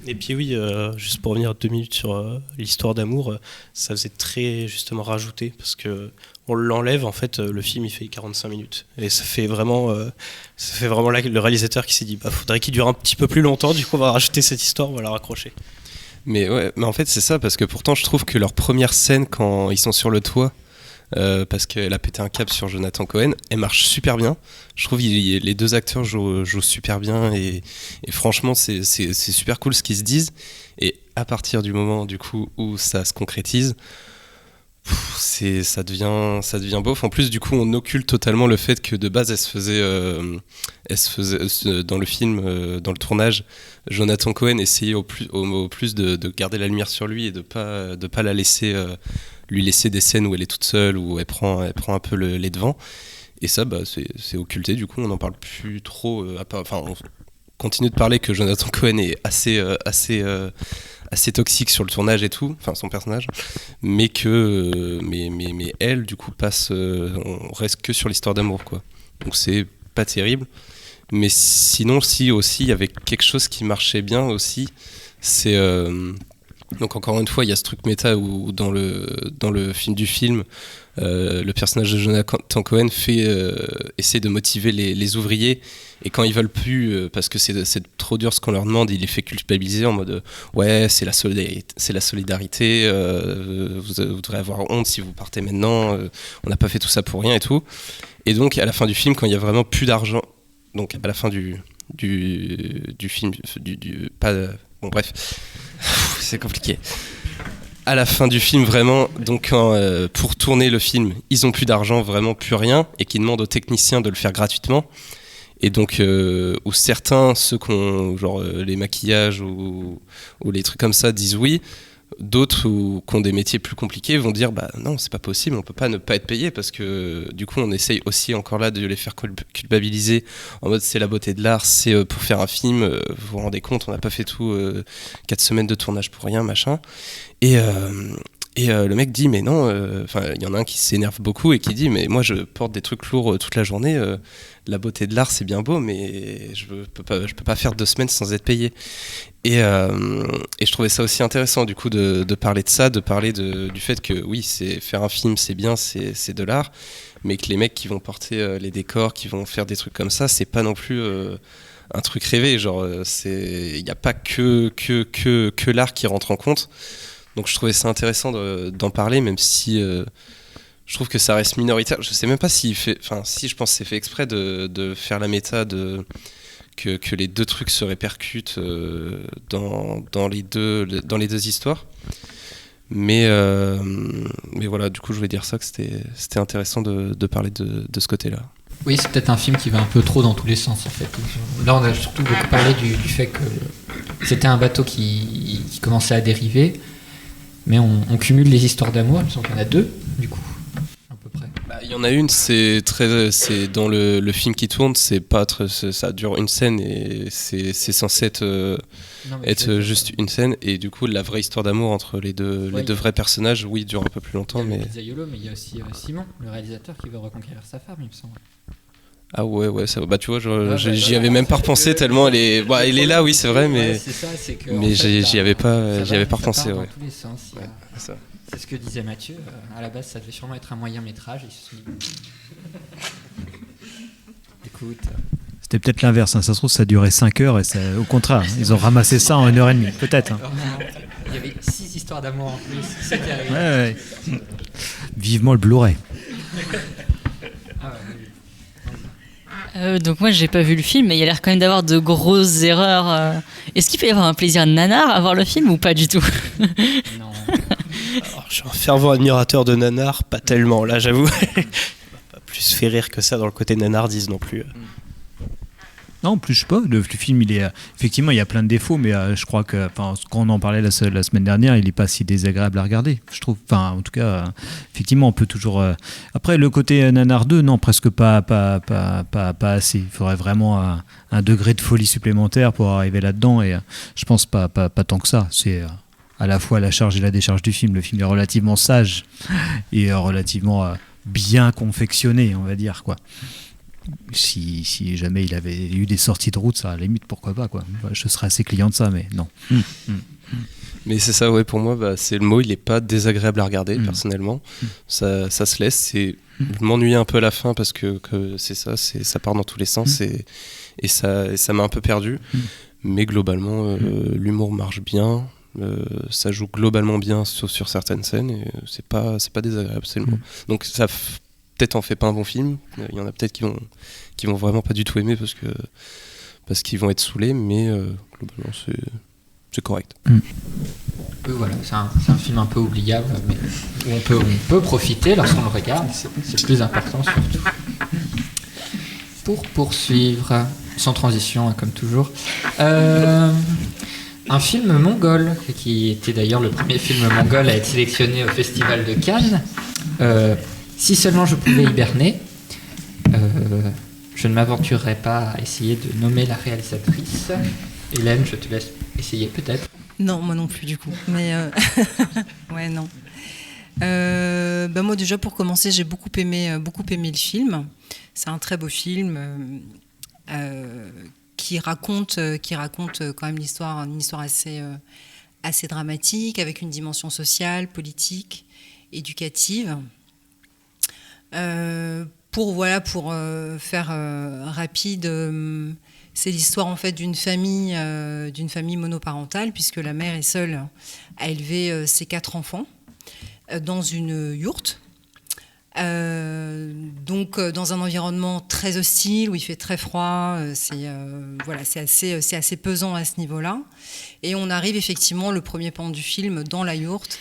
Et puis oui, juste pour revenir 2 minutes sur l'histoire d'amour, ça faisait très justement rajouter, parce que on l'enlève, en fait, le film il fait 45 minutes. Et ça fait vraiment là le réalisateur qui s'est dit, bah faudrait qu'il dure un petit peu plus longtemps, du coup on va rajouter cette histoire, on va la raccrocher. Mais ouais, mais en fait c'est ça, parce que pourtant je trouve que leur première scène quand ils sont sur le toit, parce qu'elle a pété un câble sur Jonathan Cohen, elle marche super bien. Je trouve que les deux acteurs jouent super bien et franchement c'est super cool ce qu'ils se disent. Et à partir du moment du coup où ça se concrétise, ça devient beauf. En plus, du coup, on occulte totalement le fait que de base, elle se faisait dans le film, dans le tournage, Jonathan Cohen essayait au plus de garder la lumière sur lui et de pas la laisser, lui laisser des scènes où elle est toute seule, où elle prend un peu les devants. Et ça, c'est occulté. Du coup, on n'en parle plus trop. On continue de parler que Jonathan Cohen est assez toxique sur le tournage et tout, enfin son personnage, mais elle du coup on reste que sur l'histoire d'amour, quoi. Donc c'est pas terrible, mais sinon si aussi il y avait quelque chose qui marchait bien aussi, c'est donc encore une fois il y a ce truc méta où dans le film le personnage de Jonathan Cohen essaie de motiver les ouvriers, et quand ils veulent plus parce que c'est trop dur ce qu'on leur demande, il les fait culpabiliser en mode ouais, c'est la solidarité, vous devrez avoir honte si vous partez maintenant, on n'a pas fait tout ça pour rien et tout. Et donc à la fin du film, quand il y a vraiment plus d'argent, donc à la fin du film bon bref, c'est compliqué. À la fin du film, vraiment, donc pour tourner le film, ils ont plus d'argent, vraiment plus rien, et qu'ils demandent aux techniciens de le faire gratuitement. Et donc, où certains, ceux qui ont genre les maquillages ou les trucs comme ça, disent oui. D'autres qui ont des métiers plus compliqués vont dire bah non, c'est pas possible, on peut pas ne pas être payé, parce que du coup on essaye aussi encore là de les faire culpabiliser en mode c'est la beauté de l'art, c'est pour faire un film, vous vous rendez compte, on n'a pas fait tout 4 semaines de tournage pour rien, machin. Et le mec dit mais non, il y en a un qui s'énerve beaucoup et qui dit mais moi je porte des trucs lourds toute la journée, la beauté de l'art c'est bien beau, mais je peux pas faire 2 semaines sans être payé. Et je trouvais ça aussi intéressant du coup de parler de ça, de parler du fait que oui, c'est faire un film, c'est bien, c'est de l'art, mais que les mecs qui vont porter les décors, qui vont faire des trucs comme ça, c'est pas non plus un truc rêvé, genre il n'y a pas que l'art qui rentre en compte. Donc je trouvais ça intéressant d'en parler, même si je trouve que ça reste minoritaire. Je sais même pas si je pense que c'est fait exprès de faire la méta que les deux trucs se répercutent dans les deux histoires. Mais voilà, du coup je voulais dire ça, que c'était intéressant de parler de ce côté-là. Oui, c'est peut-être un film qui va un peu trop dans tous les sens en fait. Là on a surtout beaucoup parlé du fait que c'était un bateau qui commençait à dériver. Mais on cumule les histoires d'amour, il me semble qu'il y en a 2, du coup, à peu près. Il y en a une, c'est dans le film qui tourne, ça dure une scène et c'est censé être juste une scène. Et du coup, la vraie histoire d'amour entre les deux vrais personnages, oui, dure un peu plus longtemps. Il y a Pizzaiolo, mais il y a aussi Simon, le réalisateur, qui veut reconquérir sa femme, il me semble. Ah ouais, ça, bah tu vois, j'y avais même pas repensé tellement elle est là, oui c'est vrai, mais c'est ça, c'est que, mais j'y avais pas repensé, dans ouais. tous les sens, c'est ce que disait Mathieu. À la base, ça devait sûrement être un moyen métrage. Écoute. C'était peut-être l'inverse, hein. Ça se trouve ça durait 5 heures et au contraire, ils ont ramassé ça en 1h30, peut-être. Hein. Il y avait 6 histoires d'amour en plus, c'est ça qui arrive. Ouais. Vivement le Blu-ray. Donc moi j'ai pas vu le film, mais il y a l'air quand même d'avoir de grosses erreurs. Est-ce qu'il peut y avoir un plaisir nanar à voir le film ou pas du tout? Non. Alors, je suis un fervent admirateur de nanar, pas tellement là j'avoue. Pas plus fait rire que ça dans le côté nanardise non plus. Non, en plus, je sais pas, le film, effectivement, il y a plein de défauts, mais je crois que, quand on en parlait la semaine dernière, il n'est pas si désagréable à regarder, je trouve. En tout cas, effectivement, on peut toujours... Après, le côté nanardeux, non, presque pas assez. Il faudrait vraiment un degré de folie supplémentaire pour arriver là-dedans, et je pense pas tant que ça. C'est à la fois la charge et la décharge du film. Le film est relativement sage et relativement bien confectionné, on va dire, quoi. Si jamais il avait eu des sorties de route, ça à la limite pourquoi pas, quoi. Je serais assez client de ça, mais non. Mais c'est ça, ouais, pour moi, c'est le mot, il est pas désagréable à regarder personnellement. Ça se laisse. Je m'ennuyais un peu à la fin parce que c'est ça part dans tous les sens et ça m'a un peu perdu. Mais globalement, l'humour marche bien. Ça joue globalement bien sauf sur certaines scènes et c'est pas désagréable, c'est le mot. Donc ça peut-être en fait pas un bon film, il y en a peut-être qui vont vraiment pas du tout aimer parce qu'ils vont être saoulés, mais globalement c'est correct. Voilà, c'est un film un peu oubliable, mais où on peut profiter lorsqu'on le regarde, c'est le plus important surtout. Pour poursuivre, sans transition hein, comme toujours, un film mongol, qui était d'ailleurs le premier film mongol à être sélectionné au Festival de Cannes, Si seulement je pouvais hiberner. Je ne m'aventurerai pas à essayer de nommer la réalisatrice. Hélène, je te laisse essayer peut-être. Non, moi non plus du coup. Mais ouais, non. Moi déjà pour commencer, j'ai beaucoup aimé le film. C'est un très beau film qui raconte quand même une histoire assez dramatique, avec une dimension sociale, politique, éducative. Pour faire rapide, c'est l'histoire en fait d'une famille monoparentale, puisque la mère est seule à élever ses 4 enfants dans une yourte. Donc dans un environnement très hostile où il fait très froid, c'est assez pesant à ce niveau-là. Et on arrive effectivement le premier pan du film dans la yourte,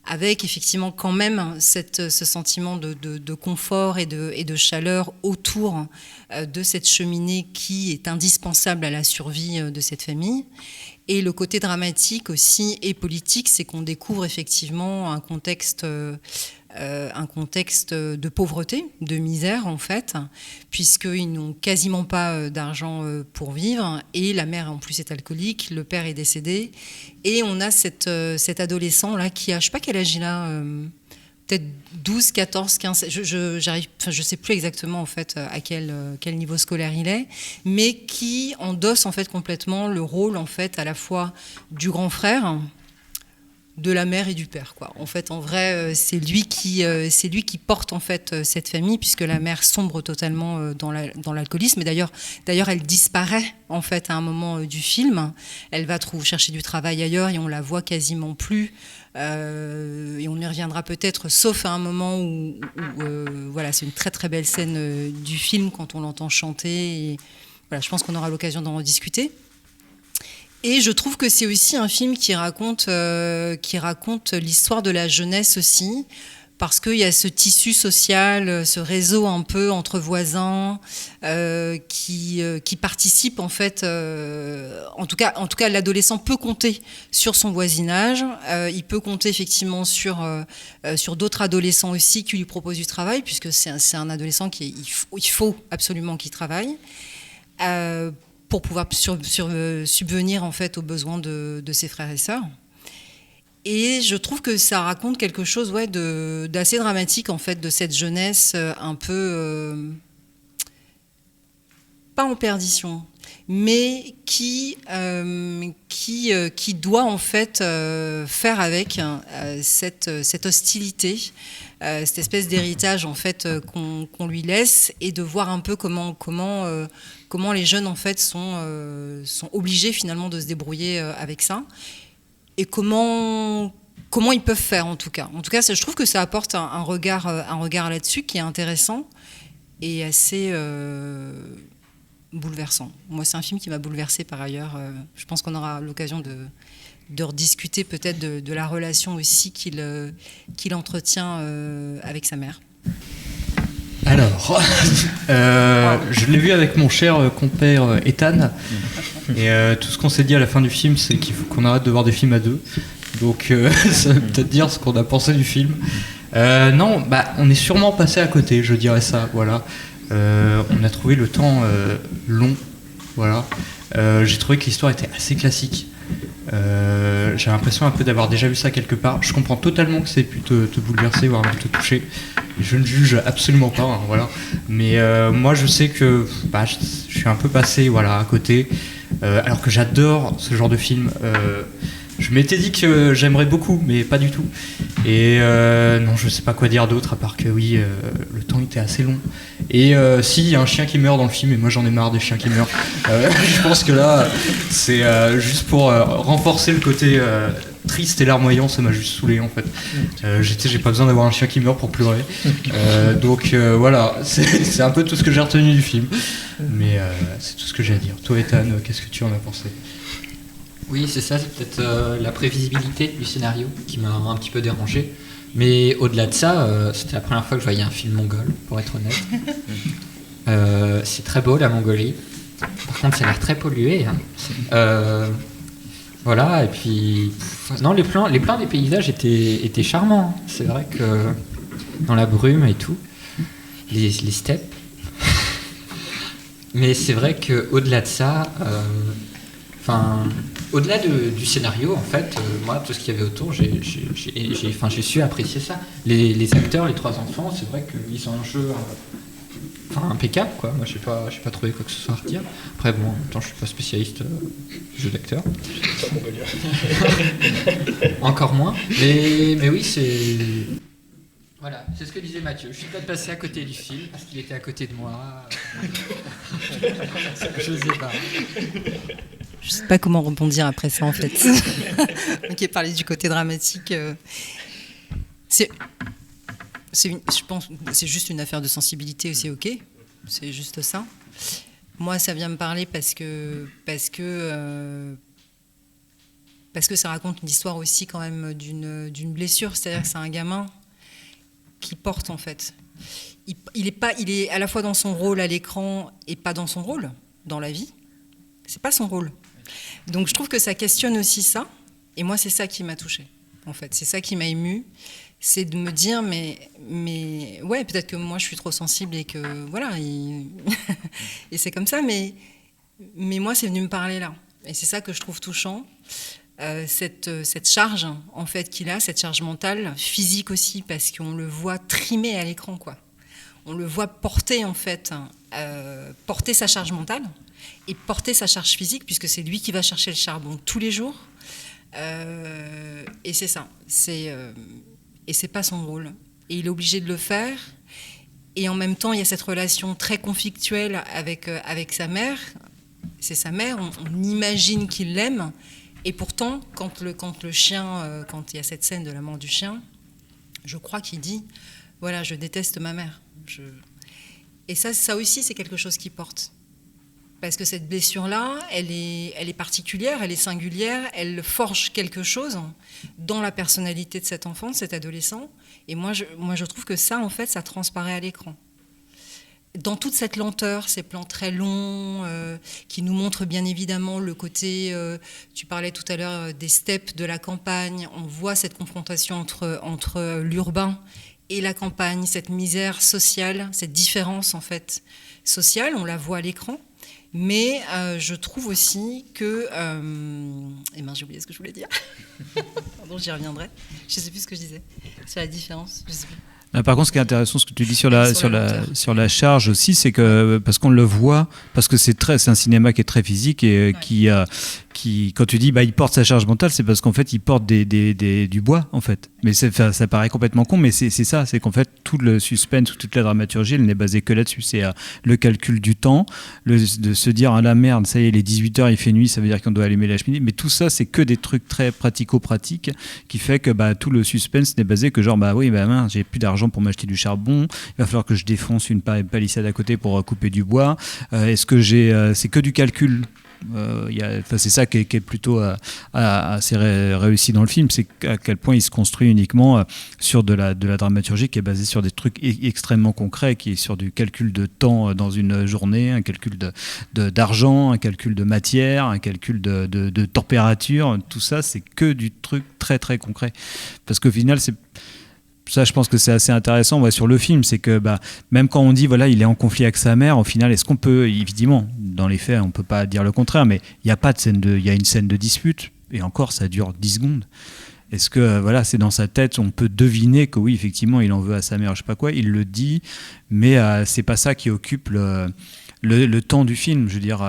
avec effectivement quand même ce sentiment de confort et de chaleur autour de cette cheminée qui est indispensable à la survie de cette famille. Et le côté dramatique aussi et politique, c'est qu'on découvre effectivement un contexte de pauvreté, de misère en fait, puisqu'ils n'ont quasiment pas d'argent pour vivre, et la mère en plus est alcoolique, le père est décédé, et on a cet adolescent là qui a, je sais pas quel âge il a, peut-être 12, 14, 15, je sais plus exactement en fait à quel niveau scolaire il est, mais qui endosse en fait complètement le rôle en fait à la fois du grand frère, de la mère et du père, quoi. En fait, en vrai, c'est lui qui porte en fait cette famille, puisque la mère sombre totalement dans l'alcoolisme. Et d'ailleurs, elle disparaît en fait à un moment du film. Elle va chercher du travail ailleurs et on la voit quasiment plus. Et on y reviendra peut-être, sauf à un moment où voilà, c'est une très très belle scène du film quand on l'entend chanter. Et voilà, je pense qu'on aura l'occasion d'en rediscuter. Et je trouve que c'est aussi un film qui raconte l'histoire de la jeunesse aussi, parce qu'il y a ce tissu social, ce réseau un peu entre voisins qui participe en fait. En tout cas, l'adolescent peut compter sur son voisinage. Il peut compter effectivement sur d'autres adolescents aussi qui lui proposent du travail, puisque c'est un adolescent il faut absolument qu'il travaille. Pour pouvoir subvenir en fait aux besoins de ses frères et sœurs. Et je trouve que ça raconte quelque chose d'assez dramatique en fait, de cette jeunesse un peu pas en perdition, mais qui doit en fait faire avec cette hostilité, cette espèce d'héritage en fait qu'on lui laisse, et de voir un peu comment les jeunes en fait sont obligés finalement de se débrouiller avec ça, et comment ils peuvent faire en tout cas. En tout cas, je trouve que ça apporte un regard là-dessus qui est intéressant et assez bouleversant. Moi, c'est un film qui m'a bouleversée par ailleurs. Je pense qu'on aura l'occasion de rediscuter peut-être de la relation aussi qu'il entretient avec sa mère. Alors, je l'ai vu avec mon cher compère Ethan, et tout ce qu'on s'est dit à la fin du film, c'est qu'il faut qu'on arrête de voir des films à deux. Donc ça veut peut-être dire ce qu'on a pensé du film. Non, on est sûrement passé à côté, je dirais ça, voilà. On a trouvé le temps long, voilà. J'ai trouvé que l'histoire était assez classique. J'ai l'impression un peu d'avoir déjà vu ça quelque part. Je comprends totalement que ça ait pu te bouleverser, voire même te toucher. Je ne juge absolument pas, hein, voilà. Mais moi, je sais que je suis un peu passé, voilà, à côté. Alors que j'adore ce genre de film. Je m'étais dit que j'aimerais beaucoup, mais pas du tout. Et non, je sais pas quoi dire d'autre, à part que oui, le temps était assez long. Et si, il y a un chien qui meurt dans le film, et moi j'en ai marre des chiens qui meurent. Je pense que là, c'est juste pour renforcer le côté triste et larmoyant, ça m'a juste saoulé en fait. J'ai pas besoin d'avoir un chien qui meurt pour pleurer. Donc voilà, c'est un peu tout ce que j'ai retenu du film. Mais c'est tout ce que j'ai à dire. Toi, Ethan, qu'est-ce que tu en as pensé ? Oui, c'est ça, c'est peut-être la prévisibilité du scénario qui m'a un petit peu dérangé. Mais au-delà de ça, c'était la première fois que je voyais un film mongol, pour être honnête. C'est très beau, la Mongolie. Par contre, ça a l'air très pollué. Hein. Voilà, et puis... Non, les plans des paysages étaient charmants. Hein. C'est vrai que dans la brume et tout, les steppes. Mais c'est vrai qu'au-delà de ça... au-delà du scénario, en fait, moi, tout ce qu'il y avait autour, j'ai su apprécier ça. Les acteurs, les 3 enfants, c'est vrai qu'ils ont un jeu impeccable, quoi. Moi, j'ai pas trouvé quoi que ce soit à redire. Après, bon, en même temps, je suis pas spécialiste du jeu d'acteur. Encore moins. Mais oui, c'est... Voilà, c'est ce que disait Mathieu. Je suis peut-être passé à côté du film parce qu'il était à côté de moi. Je sais pas. Je sais pas comment rebondir après ça en fait. Ok, parler du côté dramatique, je pense, c'est juste une affaire de sensibilité aussi, ok. C'est juste ça. Moi, ça vient me parler parce que ça raconte une histoire aussi quand même d'une blessure. C'est-à-dire que c'est un gamin qui porte en fait. Il est à la fois dans son rôle à l'écran et pas dans son rôle dans la vie. C'est pas son rôle. Donc je trouve que ça questionne aussi ça. Et moi, c'est ça qui m'a touchée. En fait, c'est ça qui m'a émue. C'est de me dire, mais ouais, peut-être que moi, je suis trop sensible et que voilà, et c'est comme ça. Mais moi, c'est venu me parler là. Et c'est ça que je trouve touchant. Cette charge en fait qu'il a, cette charge mentale, physique aussi, parce qu'on le voit trimer à l'écran, quoi. On le voit porter en fait, porter sa charge mentale et porter sa charge physique, puisque c'est lui qui va chercher le charbon tous les jours. Et c'est ça. Et c'est pas son rôle. Et il est obligé de le faire. Et en même temps, il y a cette relation très conflictuelle avec sa mère. C'est sa mère. On imagine qu'il l'aime. Et pourtant, quand le chien, quand il y a cette scène de la mort du chien, je crois qu'il dit, voilà, je déteste ma mère. Et ça aussi, c'est quelque chose qui porte. Parce que cette blessure-là, elle est particulière, elle est singulière, elle forge quelque chose dans la personnalité de cet enfant, de cet adolescent. Et moi, je trouve que ça, en fait, ça transparaît à l'écran. Dans toute cette lenteur, ces plans très longs, qui nous montrent bien évidemment le côté, tu parlais tout à l'heure des steppes de la campagne, on voit cette confrontation entre l'urbain et la campagne, cette misère sociale, cette différence en fait sociale, on la voit à l'écran. Mais je trouve aussi que... j'ai oublié ce que je voulais dire. Pardon, j'y reviendrai. Je ne sais plus ce que je disais. Sur la différence, je sais plus. Par contre, ce qui est intéressant, ce que tu dis sur la charge aussi, c'est que parce qu'on le voit, parce que c'est un cinéma qui est très physique et qui, quand tu dis il porte sa charge mentale, c'est parce qu'en fait il porte du bois en fait. Mais ça paraît complètement con, mais c'est ça, c'est qu'en fait tout le suspense, toute la dramaturgie, elle n'est basée que là-dessus. C'est le calcul du temps, de se dire ah la merde, ça y est, il est 18h, il fait nuit, ça veut dire qu'on doit allumer la cheminée. Mais tout ça, c'est que des trucs très pratico-pratiques qui fait que tout le suspense n'est basé que genre mince, j'ai plus d'argent pour m'acheter du charbon, il va falloir que je défonce une palissade à côté pour couper du bois. Est-ce que c'est que du calcul? C'est ça qui est plutôt assez réussi dans le film, c'est à quel point il se construit uniquement sur de la dramaturgie qui est basée sur des trucs extrêmement concrets, qui est sur du calcul de temps dans une journée, un calcul d'argent, un calcul de matière, un calcul de température. Tout ça, c'est que du truc très très concret, parce qu'au final ça, je pense que c'est assez intéressant sur le film, c'est que même quand on dit voilà, il est en conflit avec sa mère, au final, est-ce qu'on peut, évidemment, dans les faits, on peut pas dire le contraire, mais il y a pas de scène il y a une scène de dispute, et encore, ça dure 10 secondes. Est-ce que c'est dans sa tête, on peut deviner que oui, effectivement, il en veut à sa mère, je sais pas quoi, il le dit, mais c'est pas ça qui occupe le temps du film. Je veux dire,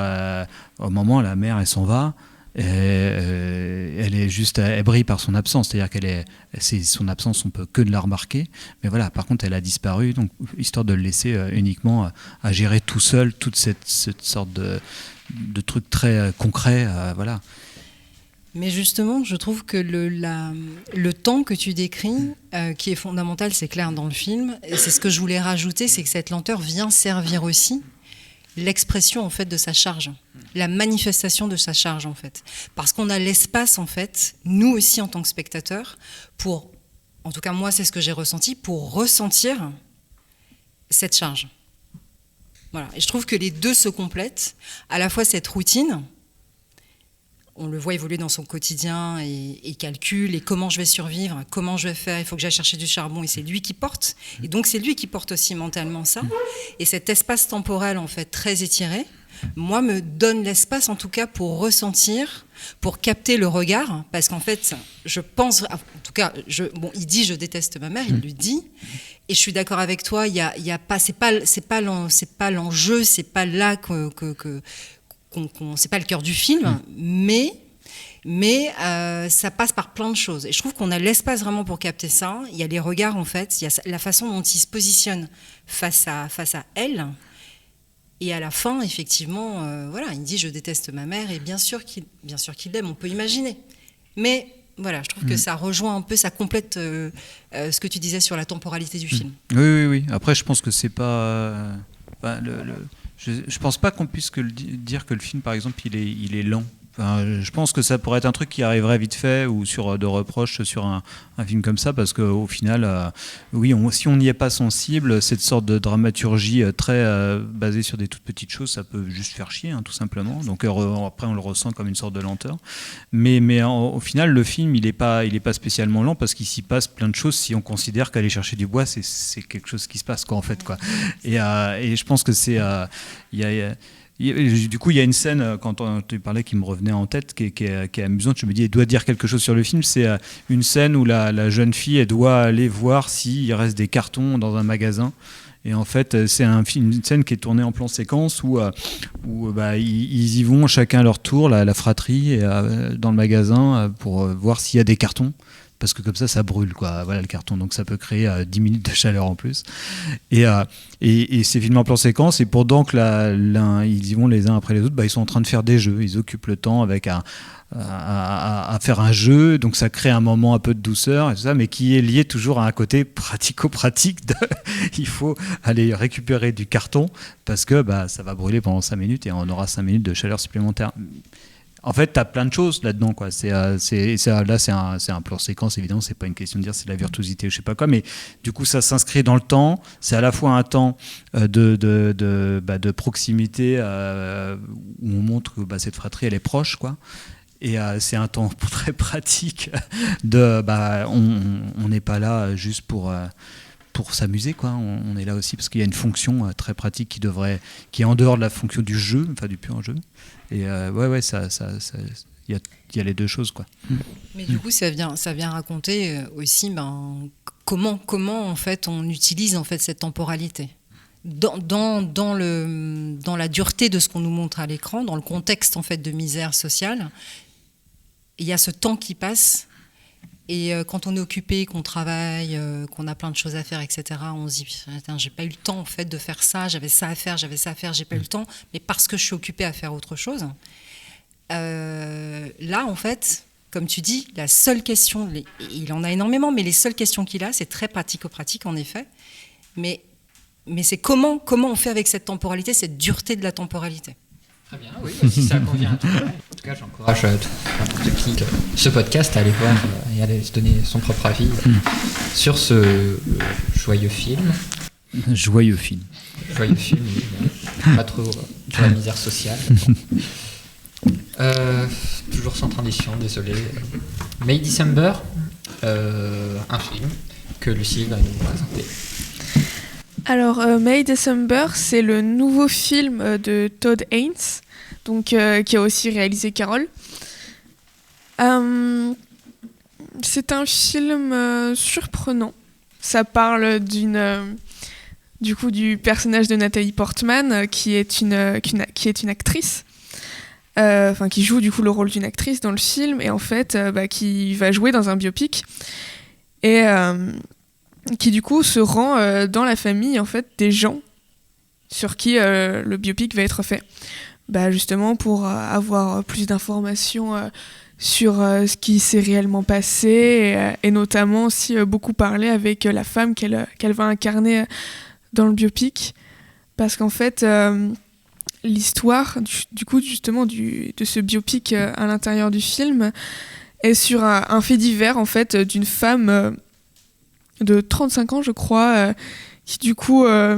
au moment, la mère, elle s'en va. Elle est juste, elle brille par son absence, c'est-à-dire son absence, on peut que de la remarquer, mais voilà, par contre elle a disparu, donc histoire de le laisser uniquement à gérer tout seul toute cette sorte de truc très concret, voilà. Mais justement, je trouve que le temps que tu décris, qui est fondamental, c'est clair dans le film, et c'est ce que je voulais rajouter, c'est que cette lenteur vient servir aussi l'expression en fait de sa charge, la manifestation de sa charge en fait, parce qu'on a l'espace en fait, nous aussi en tant que spectateurs, pour, en tout cas moi c'est ce que j'ai ressenti, pour ressentir cette charge. Voilà. Et je trouve que les deux se complètent, à la fois cette routine. On le voit évoluer dans son quotidien et calcule, et comment je vais survivre, comment je vais faire, il faut que j'aille chercher du charbon, et c'est lui qui porte. Et donc c'est lui qui porte aussi mentalement ça. Et cet espace temporel en fait très étiré, moi me donne l'espace en tout cas pour ressentir, pour capter le regard, parce qu'en fait je pense, en tout cas, il dit je déteste ma mère, il le dit, et je suis d'accord avec toi, il y a pas, c'est pas l'enjeu, c'est pas là c'est pas le cœur du film, mais ça passe par plein de choses. Et je trouve qu'on a l'espace vraiment pour capter ça. Il y a les regards, en fait, il y a la façon dont il se positionne face à elle. Et à la fin, effectivement, voilà, il dit « je déteste ma mère », et bien sûr qu'il l'aime, on peut imaginer. Mais voilà, je trouve que ça rejoint un peu, ça complète ce que tu disais sur la temporalité du film. Oui. Après, je pense que c'est pas... Je pense pas qu'on puisse dire que le film, par exemple, il est lent. Enfin, je pense que ça pourrait être un truc qui arriverait vite fait, ou sur de reproches sur un film comme ça, parce qu'au final, si on n'y est pas sensible, cette sorte de dramaturgie très basée sur des toutes petites choses, ça peut juste faire chier, tout simplement. Donc après, on le ressent comme une sorte de lenteur. Mais au final, le film, il est pas spécialement lent, parce qu'il s'y passe plein de choses. Si on considère qu'aller chercher du bois, c'est quelque chose qui se passe, quoi, en fait, quoi. Et je pense que c'est... Du coup, il y a une scène, quand tu parlais, qui me revenait en tête, qui est amusante. Je me dis, elle doit dire quelque chose sur le film. C'est une scène où la jeune fille, elle doit aller voir s'il reste des cartons dans un magasin. Et en fait, c'est une scène qui est tournée en plan séquence où ils y vont chacun à leur tour, la fratrie, dans le magasin pour voir s'il y a des cartons. Parce que comme ça brûle, quoi. Voilà, le carton. Donc ça peut créer 10 minutes de chaleur en plus. Et c'est filmé en plan séquence. Et pendant que ils y vont les uns après les autres, ils sont en train de faire des jeux. Ils occupent le temps avec à faire un jeu. Donc ça crée un moment un peu de douceur et tout ça, mais qui est lié toujours à un côté pratico-pratique. Il faut aller récupérer du carton parce que ça va brûler pendant 5 minutes et on aura 5 minutes de chaleur supplémentaire. En fait, tu as plein de choses là-dedans, quoi. Là, c'est un plan séquence, évidemment, c'est pas une question de dire c'est la virtuosité ou je sais pas quoi, mais du coup, ça s'inscrit dans le temps. C'est à la fois un temps de proximité où on montre que cette fratrie, elle est proche, quoi. Et c'est un temps très pratique on n'est pas là juste pour s'amuser, quoi. On est là aussi parce qu'il y a une fonction très pratique qui est en dehors de la fonction du jeu, enfin du pur jeu. Et il y a les deux choses, quoi. Mais du coup, ça vient raconter aussi comment en fait on utilise en fait cette temporalité dans la dureté de ce qu'on nous montre à l'écran, dans le contexte en fait de misère sociale. Il y a ce temps qui passe. Et quand on est occupé, qu'on travaille, qu'on a plein de choses à faire, etc., on se dit « j'ai pas eu le temps en fait, de faire ça, j'avais ça à faire, j'ai pas eu le temps, mais parce que je suis occupé à faire autre chose. » Là, en fait, comme tu dis, la seule question, il en a énormément, mais les seules questions qu'il a, c'est très pratico-pratique, en effet. Mais c'est comment on fait avec cette temporalité, cette dureté de la temporalité. Très bien, oui, si ça convient à tout le monde. En tout cas, j'encourage ceux qui écoutent ce podcast à aller voir et à aller se donner son propre avis sur ce joyeux film. Joyeux film. Joyeux film, oui. Pas trop sur la misère sociale. Toujours sans transition, désolé. May December, un film que Lucie va nous présenter. Alors, May December, c'est le nouveau film de Todd Haynes, donc, qui a aussi réalisé Carol. C'est un film surprenant. Ça parle du personnage de Nathalie Portman, qui est une actrice, qui joue du coup le rôle d'une actrice dans le film, et en fait, qui va jouer dans un biopic. Et... qui du coup se rend dans la famille en fait des gens sur qui le biopic va être fait, justement pour avoir plus d'informations sur ce qui s'est réellement passé et notamment aussi beaucoup parler avec la femme qu'elle va incarner dans le biopic, parce qu'en fait l'histoire du coup justement de ce biopic à l'intérieur du film est sur un fait divers en fait d'une femme de 35 ans je crois qui du coup a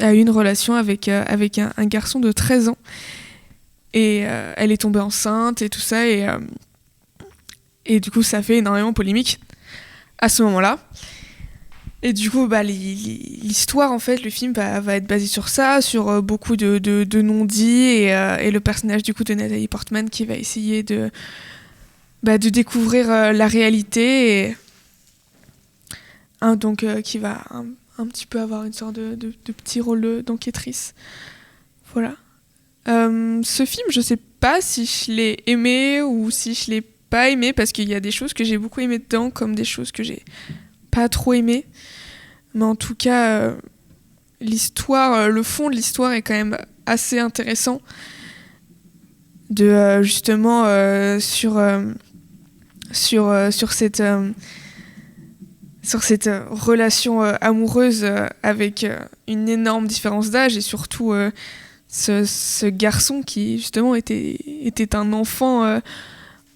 eu une relation avec un garçon de 13 ans et elle est tombée enceinte et tout ça et du coup ça fait énormément polémique à ce moment-là. Et du coup, l'histoire, en fait, le film va être basé sur ça, sur beaucoup de non-dits et le personnage du coup de Nathalie Portman qui va essayer de découvrir la réalité et donc qui va un petit peu avoir une sorte de petit rôle d'enquêtrice. Voilà. Ce film, je sais pas si je l'ai aimé ou si je l'ai pas aimé parce qu'il y a des choses que j'ai beaucoup aimé dedans comme des choses que j'ai pas trop aimé, mais en tout cas l'histoire, le fond de l'histoire est quand même assez intéressant de justement sur cette relation amoureuse avec une énorme différence d'âge et surtout ce garçon qui justement était un enfant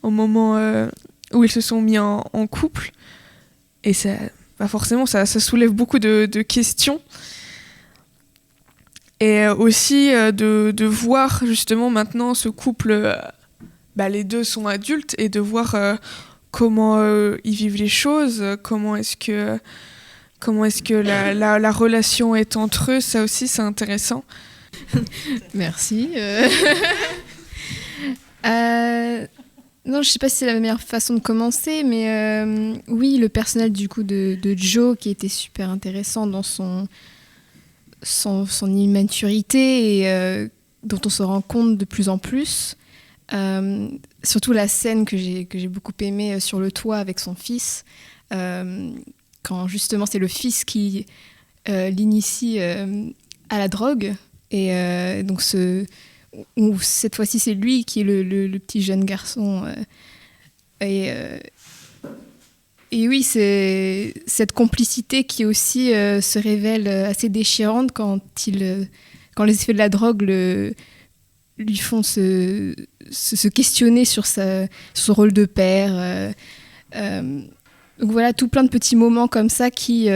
au moment où ils se sont mis en couple. Et ça, forcément, ça soulève beaucoup de questions. Et aussi de voir justement maintenant ce couple, les deux sont adultes, et de voir comment ils vivent les choses, comment est-ce que la relation est entre eux, ça aussi c'est intéressant. Merci. Non, je sais pas si c'est la meilleure façon de commencer, mais oui, le personnage du coup de Joe qui était super intéressant dans son immaturité et dont on se rend compte de plus en plus. Surtout la scène que j'ai beaucoup aimée sur le toit avec son fils, quand justement c'est le fils qui l'initie à la drogue et donc où cette fois-ci c'est lui qui est le petit jeune garçon et oui, c'est cette complicité qui aussi se révèle assez déchirante quand les effets de la drogue lui font se questionner sur son rôle de père. Donc voilà, tout plein de petits moments comme ça qui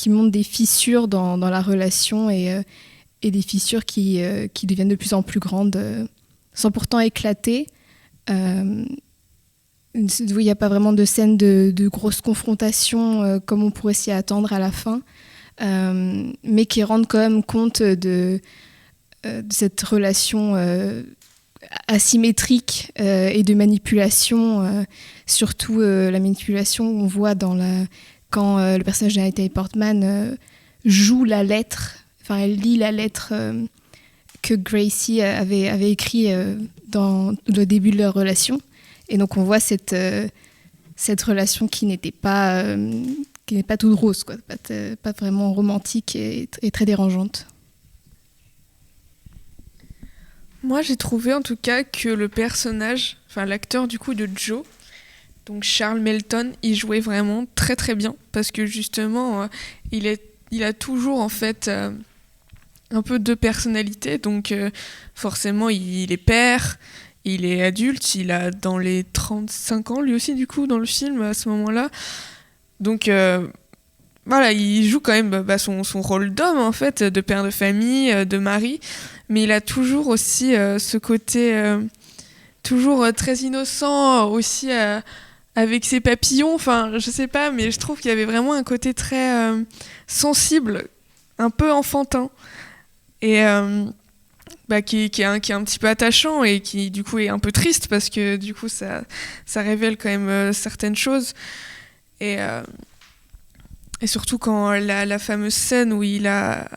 montrent des fissures dans la relation et des fissures qui deviennent de plus en plus grandes sans pourtant éclater. Il n'y a pas vraiment de scène de grosse confrontation comme on pourrait s'y attendre à la fin, mais qui rendent quand même compte de cette relation asymétrique et de manipulation, surtout la manipulation on voit quand le personnage de Natalie Portman joue la lettre. Enfin, elle lit la lettre que Gracie avait écrite dans le début de leur relation. Et donc, on voit cette relation qui n'est pas toute rose, quoi. Pas vraiment romantique et très dérangeante. Moi, j'ai trouvé en tout cas que le personnage, enfin l'acteur du coup de Joe, donc Charles Melton, il jouait vraiment très très bien parce que justement, il a toujours en fait un peu deux personnalités, donc forcément il est père, il est adulte, il a dans les 35 ans lui aussi du coup dans le film à ce moment-là, donc voilà, il joue quand même son rôle d'homme en fait, de père de famille, de mari, mais il a toujours aussi ce côté toujours très innocent aussi avec ses papillons, enfin je sais pas, mais je trouve qu'il y avait vraiment un côté très sensible, un peu enfantin. Et qui est un petit peu attachant et qui du coup est un peu triste parce que du coup ça révèle quand même certaines choses et surtout quand la fameuse scène où il a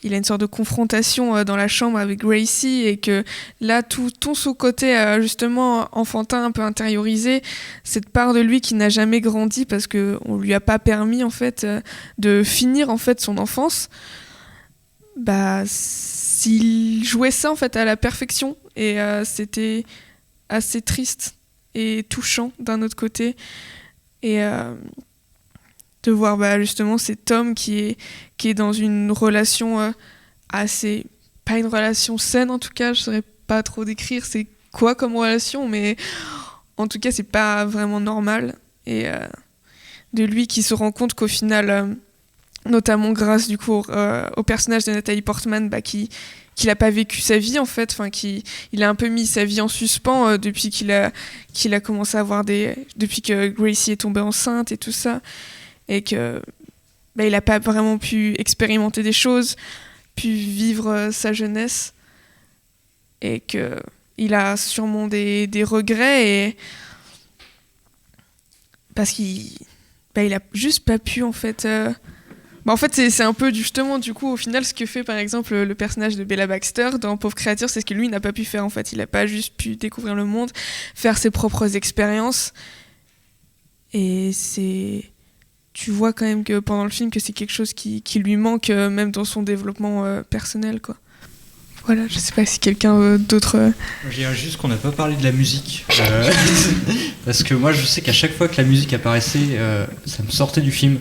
une sorte de confrontation dans la chambre avec Gracie et que là tout son côté justement enfantin un peu intériorisé, cette part de lui qui n'a jamais grandi parce que on lui a pas permis en fait de finir en fait son enfance. S'il jouait ça en fait à la perfection et c'était assez triste et touchant d'un autre côté et de voir justement cet homme qui est dans une relation assez... Pas une relation saine en tout cas, je saurais pas trop décrire c'est quoi comme relation, mais en tout cas c'est pas vraiment normal. Et de lui qui se rend compte qu'au final, notamment grâce du coup au personnage de Nathalie Portman, qu'il a pas vécu sa vie en fait, qu'il a un peu mis sa vie en suspens depuis qu'il a commencé à avoir depuis que Gracie est tombée enceinte et tout ça, et que il a pas vraiment pu expérimenter des choses, pu vivre sa jeunesse, et que il a sûrement des regrets, et parce qu'il a juste pas pu en fait. En fait, c'est un peu justement du coup au final ce que fait par exemple le personnage de Bella Baxter dans Pauvre créature, c'est ce que lui n'a pas pu faire en fait. Il a pas juste pu découvrir le monde, faire ses propres expériences, et tu vois quand même que pendant le film que c'est quelque chose qui lui manque même dans son développement personnel quoi. Voilà, je sais pas si quelqu'un d'autre... Je dirais juste qu'on n'a pas parlé de la musique. Parce que moi, je sais qu'à chaque fois que la musique apparaissait, ça me sortait du film.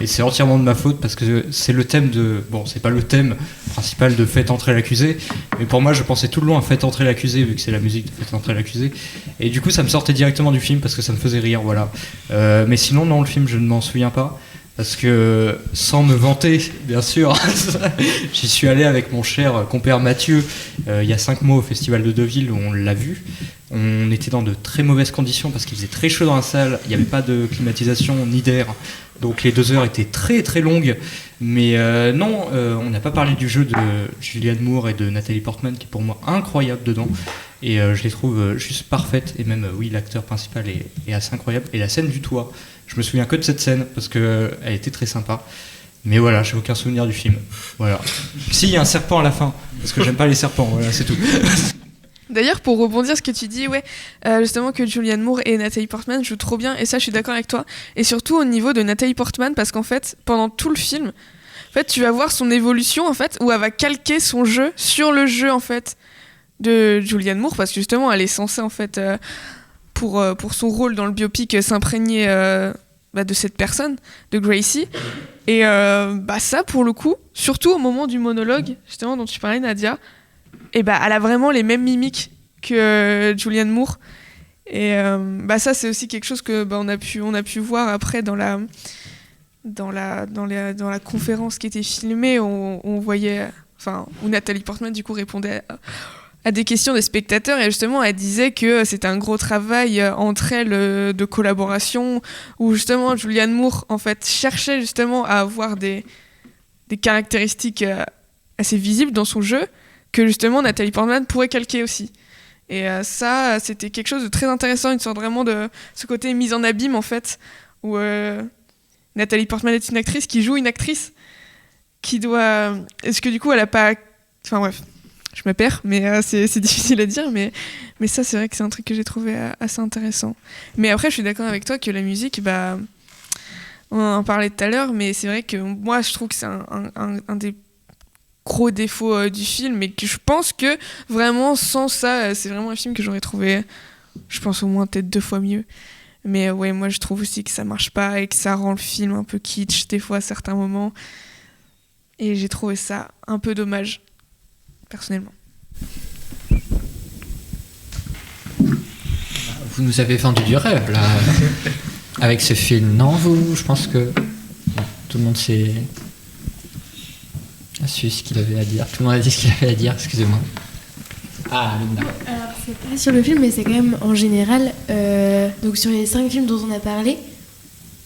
Et c'est entièrement de ma faute, parce que c'est le thème de... Bon, c'est pas le thème principal de Faites entrer l'accusé, mais pour moi, je pensais tout le long à Faites entrer l'accusé, vu que c'est la musique de Faites entrer l'accusé. Et du coup, ça me sortait directement du film, parce que ça me faisait rire, voilà. Mais sinon, non, le film, je ne m'en souviens pas. Parce que, sans me vanter, bien sûr, j'y suis allé avec mon cher compère Mathieu il y a 5 mois au Festival de Deauville, où on l'a vu. On était dans de très mauvaises conditions parce qu'il faisait très chaud dans la salle, il n'y avait pas de climatisation ni d'air, donc les 2 heures étaient très très longues. Mais non, on n'a pas parlé du jeu de Julianne Moore et de Nathalie Portman, qui est pour moi incroyable dedans. Et je les trouve juste parfaites, et même, oui, l'acteur principal est assez incroyable. Et la scène du toit, je me souviens que de cette scène, parce qu'elle était très sympa. Mais voilà, j'ai aucun souvenir du film. Voilà. Si, il y a un serpent à la fin, parce que j'aime pas les serpents, voilà, c'est tout. D'ailleurs, pour rebondir sur ce que tu dis, justement que Julianne Moore et Nathalie Portman jouent trop bien, et ça je suis d'accord avec toi. Et surtout au niveau de Nathalie Portman, parce qu'en fait, pendant tout le film, en fait, tu vas voir son évolution, en fait, où elle va calquer son jeu sur le jeu, en fait, de Julianne Moore, parce que justement, elle est censée, en fait, pour son rôle dans le biopic, s'imprégner de cette personne, de Gracie. Et ça, pour le coup, surtout au moment du monologue, justement, dont tu parlais, Nadia, et elle a vraiment les mêmes mimiques que Julianne Moore. Et ça, c'est aussi quelque chose que on a pu voir après dans la conférence qui était filmée, on voyait, où Nathalie Portman du coup répondait à des questions des spectateurs, et justement elle disait que c'était un gros travail entre elles de collaboration, où justement Julianne Moore en fait cherchait justement à avoir des caractéristiques assez visibles dans son jeu, que justement Nathalie Portman pourrait calquer aussi. Et ça, c'était quelque chose de très intéressant, une sorte vraiment de ce côté mise en abîme en fait, où Nathalie Portman est une actrice qui joue une actrice qui doit... Est-ce que du coup elle a pas... Enfin bref, je me perds, mais c'est difficile à dire, mais ça c'est vrai que c'est un truc que j'ai trouvé assez intéressant. Mais après je suis d'accord avec toi que la musique, on en parlait tout à l'heure, mais c'est vrai que moi je trouve que c'est un des gros défaut du film, et que je pense que vraiment sans ça, c'est vraiment un film que j'aurais trouvé, je pense au moins peut-être 2 fois mieux. Mais ouais, moi je trouve aussi que ça marche pas, et que ça rend le film un peu kitsch des fois à certains moments, et j'ai trouvé ça un peu dommage personnellement. Vous nous avez vendu du rêve là avec ce film, non? Je pense que tout le monde a su ce qu'il avait à dire. Tout le monde a dit ce qu'il avait à dire, excusez-moi. Ah, Linda. Alors, c'est pas sur le film, mais c'est quand même en général. Donc, sur les 5 films dont on a parlé,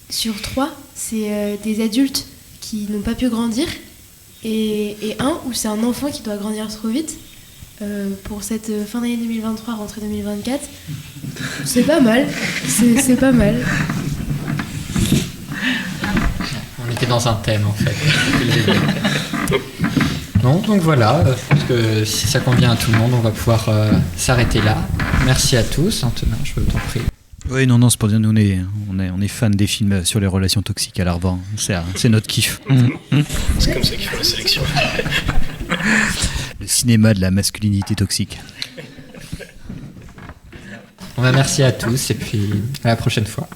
sur 3, c'est des adultes qui n'ont pas pu grandir, et un où c'est un enfant qui doit grandir trop vite. Pour cette fin d'année 2023, rentrée 2024, c'est pas mal. C'est pas mal. On était dans un thème en fait. Non, donc voilà, je pense que si ça convient à tout le monde, on va pouvoir s'arrêter là. Merci à tous. Antonin, je t'en prie. Oui, non, c'est pour dire, nous on est fans des films sur les relations toxiques à l'Arban. C'est notre kiff. C'est comme ça qu'ils font la sélection. Le cinéma de la masculinité toxique. Merci à tous, et puis à la prochaine fois.